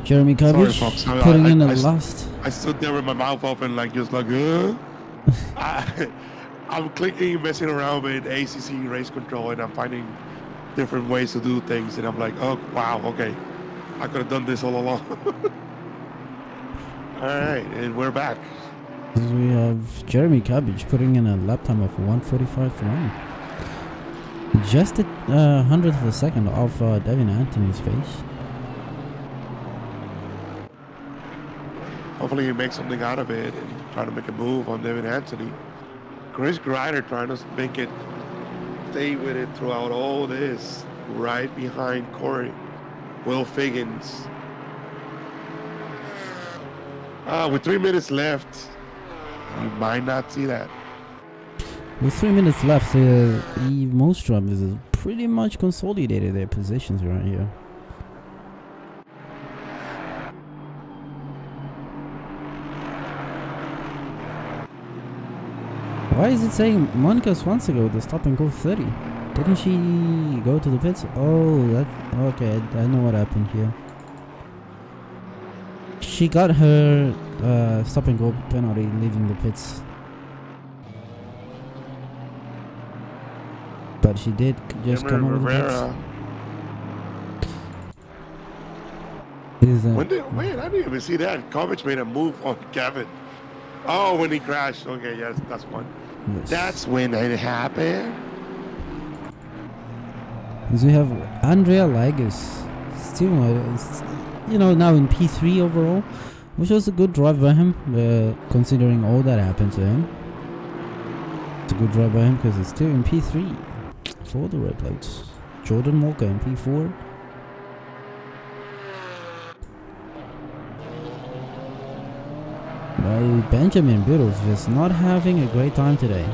Jeremy Kubic putting in the last. I stood there with my mouth open, like just like, I'm clicking, messing around with ACC race control, and I'm finding different ways to do things, and I'm like, oh wow, okay, I could have done this all along. All right, and we're back. We have Jeremy Cabbage putting in a lap time of 1:45.1. Just a hundredth of a second off Devin Anthony's pace. Hopefully he makes something out of it and try to make a move on Devin Anthony. Chris Grider trying to make it stay with it throughout all this, right behind Corey. Will Figgins. With 3 minutes left, you might not see that. With 3 minutes left, the most drivers have pretty much consolidated their positions right here. Why is it saying Monica Swansigo to stop and go 30? Didn't she go to the pits? Oh, that okay. I know what happened here. She got her stop and go penalty leaving the pits. But she did just come over the pits. Wait, I didn't even see that. Kovic made a move on Kevin. Oh, when he crashed. Okay, yes, that's one. Yes. That's when it happened. So we have Andrea Lagas still, now in P3 overall, which was a good drive by him, considering all that happened to him. It's a good drive by him because it's still in P3 for the red plates. Jordan Walker in P4. Well, Benjamin Buttle just not having a great time today.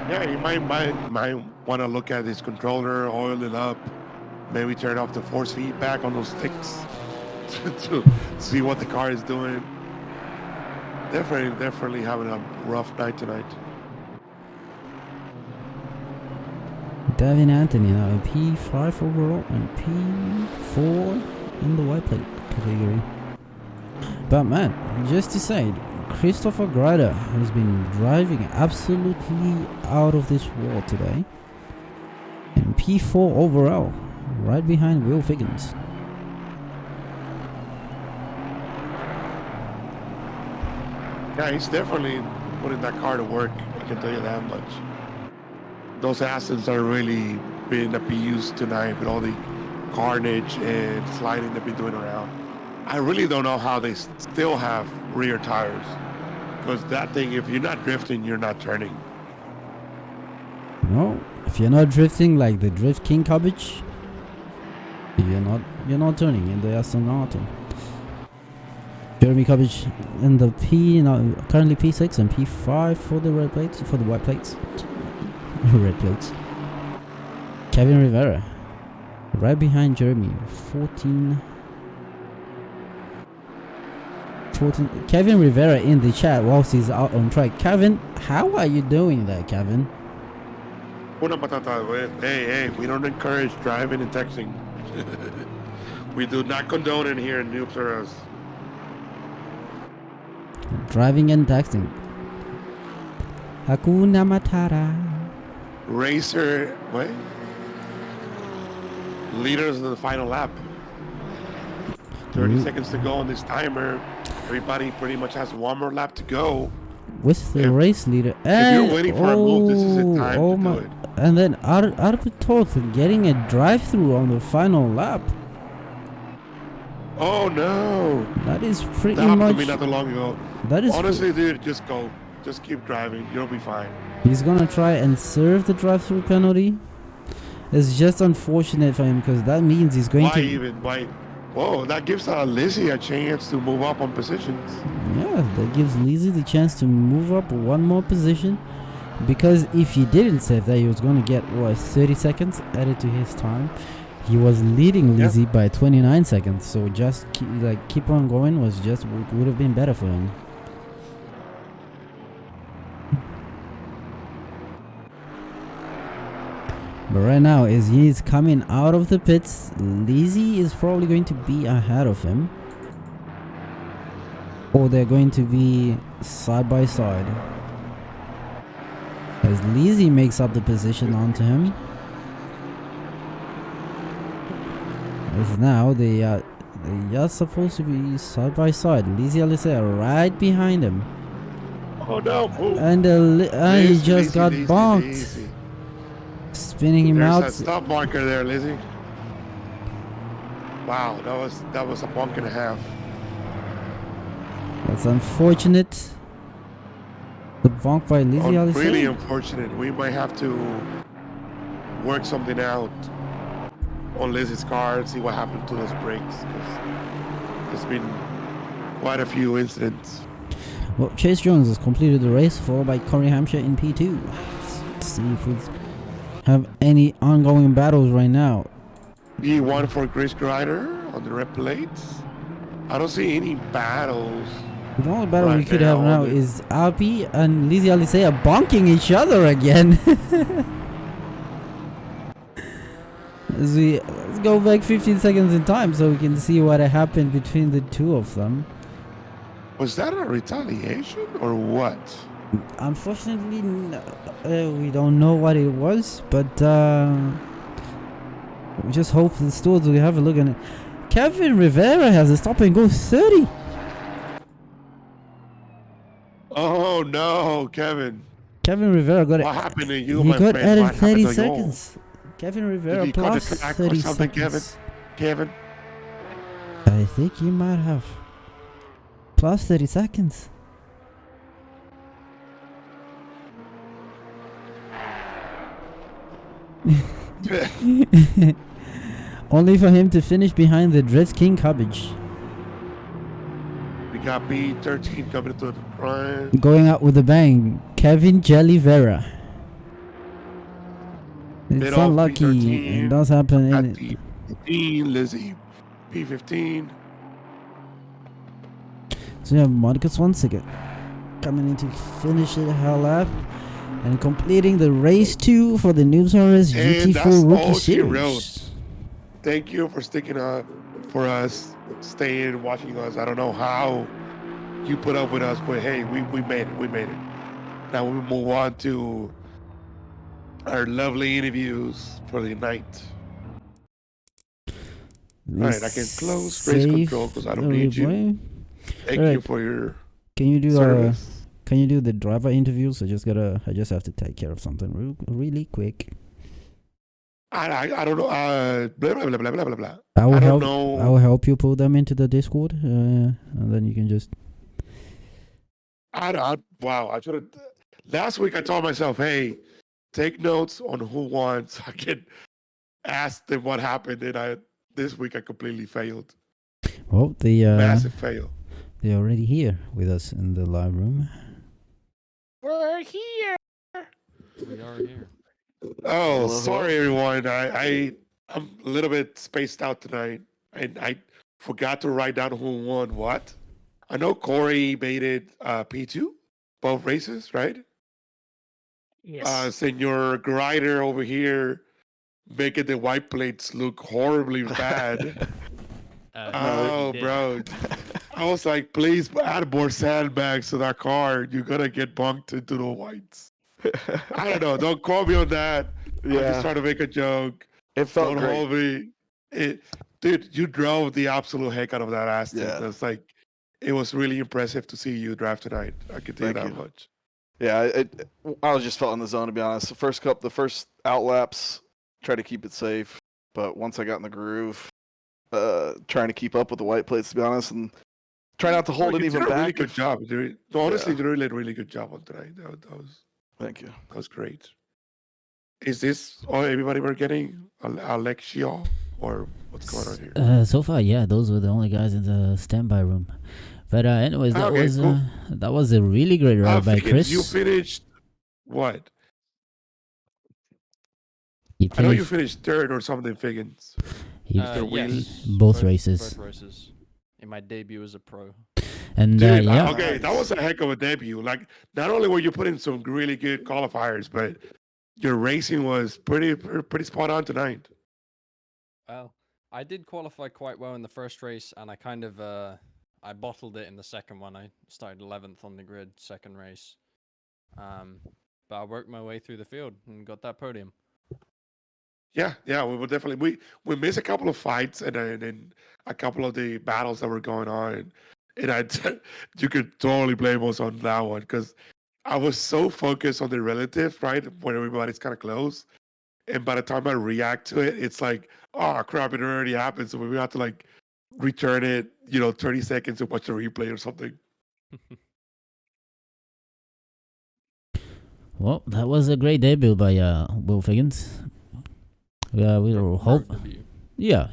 Yeah, you might want to look at his controller, oil it up, maybe turn off the force feedback on those sticks to see what the car is doing. Definitely having a rough night tonight. Devin Anthony now in P5 overall and P4 in the white plate category. But man, just to say, Christopher Grider has been driving absolutely out of this world today. And P4 overall, right behind Will Figgins. Yeah, he's definitely putting that car to work. I can tell you that much. Those assets are really being abused tonight with all the carnage and sliding they've been doing around. I really don't know how they still have rear tires. Because that thing, if you're not drifting, you're not turning. No, if you're not drifting like the Drift King Cabbage, you're not turning in the Aston Martin. Jeremy Cabbage in the currently P6 and P5 for the red plates, for the white plates. Red plates. Kevin Rivera right behind Jeremy, 14. Kevin Rivera in the chat whilst he's out on track. Kevin, how are you doing there, Kevin? Hey, we don't encourage driving and texting. We do not condone it here in New Observers. Driving and texting. Hakuna Matata. Racer, what? Leaders of the final lap. 30 seconds to go on this timer. Everybody pretty much has one more lap to go. With the race leader. If you're waiting for a move, this is the time to do it. And then Arpitoth getting a drive-through on the final lap. Oh no! That is pretty that happened much. To me not too long ago. That is honestly, dude. Just go. Just keep driving. You'll be fine. He's gonna try and serve the drive-through penalty. It's just unfortunate for him because that means he's going to. Why? Whoa! That gives Lizzie a chance to move up on positions. Yeah, that gives Lizzie the chance to move up one more position. Because if he didn't save that, he was going to get 30 seconds added to his time. He was leading Lizzie by 29 seconds, so just keep on going would have been better for him. But right now, as he is coming out of the pits, Lizzie is probably going to be ahead of him, or they're going to be side by side. As Lizzie makes up the position onto him. As now they are supposed to be side by side. Lizzie Alicia right behind him. Oh no! Move. And he just got bonked. Lizzie. Spinning him There's out. a stop marker there, Lizzie. Wow, that was a bonk and a half. That's unfortunate. The bonk by Lizzie Alicia. Really unfortunate. We might have to work something out on Lizzie's car and see what happened to those brakes. There's been quite a few incidents. Well, Chase Jones has completed the race, followed by Corey Hampshire in P2. Let's see if we have any ongoing battles right now. P1 for Chris Grider on the red plates. I don't see any battles. The only battle we could have now is Alpi and Lizzie Alicia bonking each other again. Let's go back 15 seconds in time so we can see what happened between the two of them. Was that a retaliation or what? Unfortunately, we don't know what it was, but we just hope the stores will have a look at it. Kevin Rivera has a stop and go 30. Oh no, Kevin. Kevin Rivera got it. What happened to you, he my got friend? added 30 seconds. Kevin Rivera plus 30 seconds. Kevin? I think he might have. Plus 30 seconds. Only for him to finish behind the Dress King Cabbage. We got B13 coming to the front. Going out with a bang. Kevin Jelly Vera. It's unlucky. It does happen. P15, Lizzie. P15. So yeah, Marcus Swansiger coming in to finish it hell up and completing the race 2 for the Noobs RS GT4 Rookie Series. Thank you for sticking up for us, staying, watching us. I don't know how you put up with us, but hey, we made it. We made it. Now we move on to our lovely interviews for the night. Alright, I can close race control because I don't need you. Thank you for your Can you do service. Can you do the driver interviews? I just have to take care of something really quick. I don't know. Blah blah blah blah blah blah. I will help you pull them into the Discord, and then you can just. Wow! I should have. Last week I told myself, "Hey, take notes on who won, so I can ask them what happened." And this week I completely failed. Well, the massive fail. They're already here with us in the live room. We're here. We are here. Oh, sorry everyone. I'm a little bit spaced out tonight, and I forgot to write down who won what. I know Corey made it P2, both races, right? Yes. Senor Grider over here making the white plates look horribly bad. Bro. I was like, please add more sandbags to that car. You're going to get bunked into the whites. I don't know. Don't call me on that. Yeah. I'm just trying to make a joke. It felt great. Hold me. Dude, you drove the absolute heck out of that Aston. Yeah. It's like, it was really impressive to see you drive tonight. I can tell you that much. Yeah, I was just felt in the zone, to be honest. The first out laps, tried to keep it safe. But once I got in the groove, trying to keep up with the white plates, to be honest, and try not to hold it even back. Really good job. Honestly, you did a really good job on tonight. That was. Thank you. That was great. Is this all everybody we're getting? Alexia, or what's going on here? So far, yeah, those were the only guys in the standby room. But anyways, that was a really great ride by Chris. You finished what? I know you finished third or something, Figgins. Yes. Both races. Both races. In my debut as a pro. And Dude, yeah. Okay, that was a heck of a debut. Like, not only were you putting some really good qualifiers, but your racing was pretty spot on tonight. Well, I did qualify quite well in the first race, and I kind of I bottled it in the second one. I started 11th on the grid, second race. But I worked my way through the field and got that podium. Yeah, we will definitely we missed a couple of fights and a couple of the battles that were going on, and you could totally blame us on that one because I was so focused on the relative, right, when everybody's kind of close, and by the time I react to it, it's like, oh crap, it already happened, so we have to like return it, 30 seconds to watch the replay or something. Well, that was a great debut by Will Figgins. Yeah, we will hope. Yeah,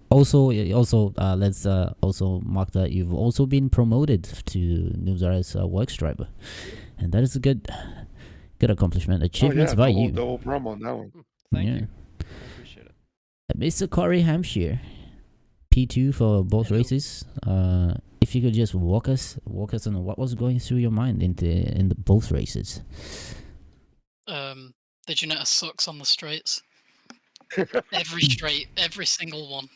Also, let's also mark that you've also been promoted to Newsar's work striper, and that is a good accomplishment. Achievements by you. Double promo on that one. Thank you. I appreciate it. Mr. Corey Hampshire, P2 for both races. If you could just walk us on what was going through your mind in the both races. The Janetta sucks on the straights. Every single one.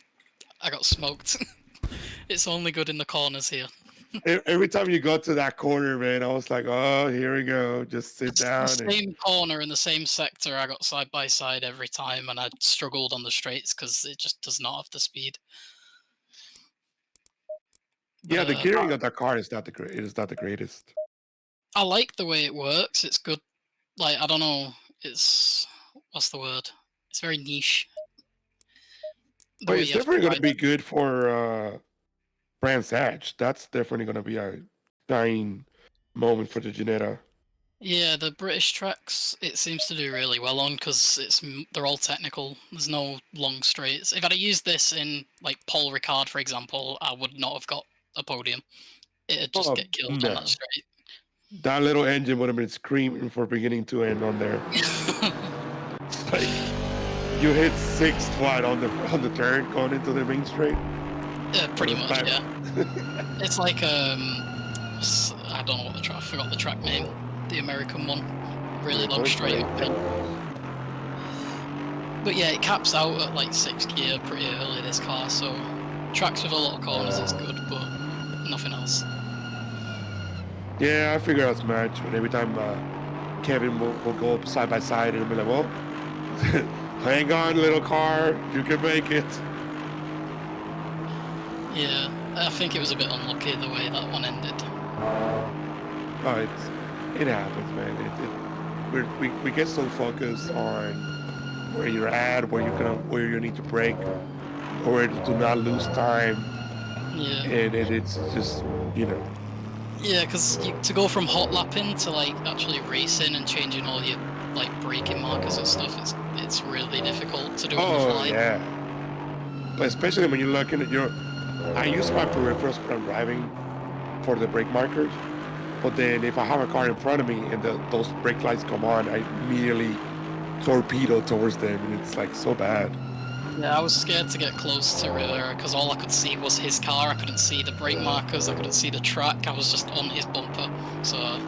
I got smoked. It's only good in the corners here. Every time you go to that corner, man, I was like, oh, here we go. Just sit down. The same corner in the same sector, I got side by side every time, and I struggled on the straights because it just does not have the speed. Yeah, the gearing of that car is not the greatest. I like the way it works. It's good. Like, I don't know. What's the word? It's very niche. But it's definitely going to be good for Brands Hatch. That's definitely going to be a dying moment for the Janetta. Yeah, the British tracks, it seems to do really well on because they're all technical. There's no long straights. If I'd have used this in like Paul Ricard, for example, I would not have got a podium. It'd just get killed on that straight. That little engine would have been screaming from beginning to end on there. It's like you hit 6th wide on the turn going into the main straight. Pretty much, yeah. It's like I don't know what the track. I forgot the track name. The American one. Really long straight uphill. But yeah, it caps out at like 6th gear pretty early, this car, so tracks with a lot of corners is good, but nothing else. Yeah, I figure out match, but every time Kevin will go up side by side and be like, well, hang on, little car, you can make it. Yeah, I think it was a bit unlucky the way that one ended. Oh, it happens, man. We get so focused on where you're at, where you need to brake, or where to not lose time. Yeah. And it's just, Yeah, because to go from hot lapping to like actually racing and changing all your like braking markers and stuff, it's really difficult to do on the fly. Yeah. But especially when you're looking at I use my peripherals when I'm driving for the brake markers. But then if I have a car in front of me and those brake lights come on, I immediately torpedo towards them, and it's like so bad. Yeah, I was scared to get close to Rivera because all I could see was his car. I couldn't see the brake markers. I couldn't see the track. I was just on his bumper. So,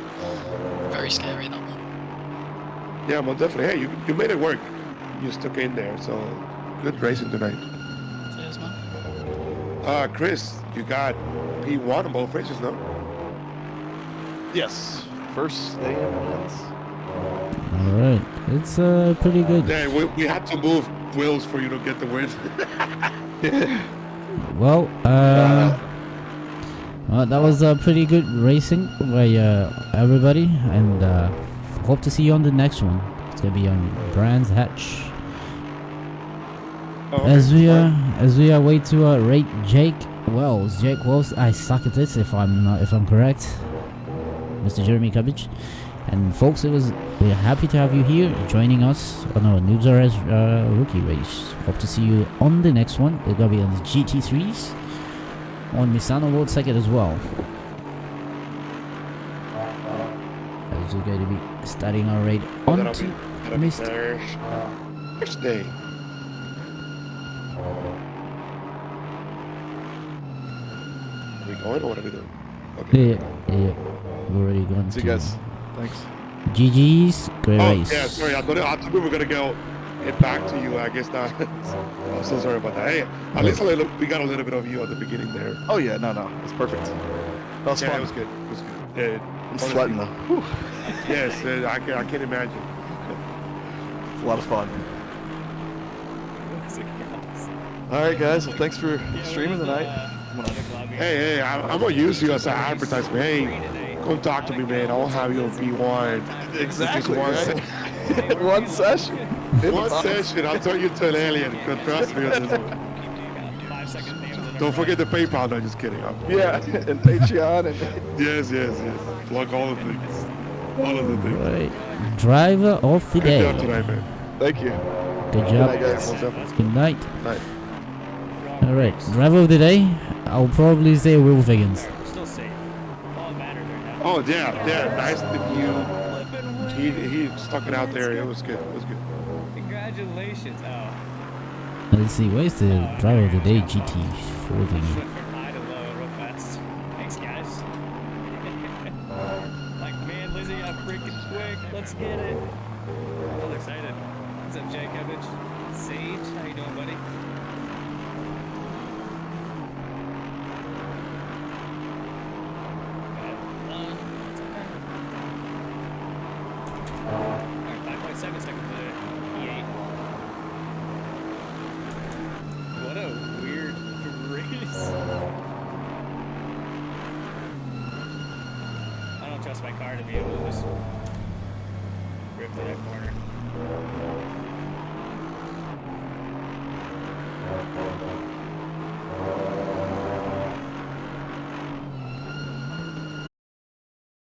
very scary, that one. Yeah, well, definitely. Hey, you made it work. You stuck in there. So, good racing tonight. Cheers, man. Chris, you got P1 on both races, no? Yes. First AM wins. All right, it's pretty good. Yeah, we had to move wheels for you to get the win. Well, that was pretty good racing by everybody, and hope to see you on the next one. It's gonna be on Brands Hatch. As we await to rate Jake Wells. Jake Wells, I suck at this if I'm correct. Mr. Jeremy Cubbage. And folks, we're happy to have you here joining us on our Noobs rookie race. Hope to see you on the next one. It's gonna be on the GT3s on Misano World Circuit as well. As we're going to be starting our raid on to Mr. Thursday. Are we going or what are we doing? Okay. Yeah. We're already going. See you guys. Thanks. GG's, great race. Yeah, sorry, I thought we were gonna go back to you. I guess not. I'm so sorry about that. Hey, at least we got a little bit of you at the beginning there. Oh yeah, no, it's perfect. That was fun. It was good. It was good. I'm sweating though. Whew. Yes, I can't imagine. It's a lot of fun. All right, guys. Well, thanks for streaming tonight. Hey, I'm gonna use you as an advertisement. Hey, come talk to me, man. I'll have you on V1. Exactly. One, Right? se- One session. one session. I'll turn you to an alien. Trust me on this one. Don't forget the PayPal. No, just kidding. Yeah, and Patreon and. Yes. Plug all the things. All of the things. Right. Driver of the Good day. job tonight, man. Thank you. Good Good job. night, guys. Good night. Night. All right. Driver of the day. I'll probably say Will Figgins. Still safe. All that matters right now. Oh yeah. Nice that you. He stuck it out there. It was good. Congratulations. Oh. Let's see. Where's the driver of the day? GT4 thing. Went from high to low real fast. Thanks, guys. Like, man, Lizzie got freaking quick. Let's get it. I'm all excited. What's up, Jacobich? Sage, how you doing, buddy? Alright, 5.7 seconds to E8. What a weird race. I don't trust my car to be able to just rip to that corner.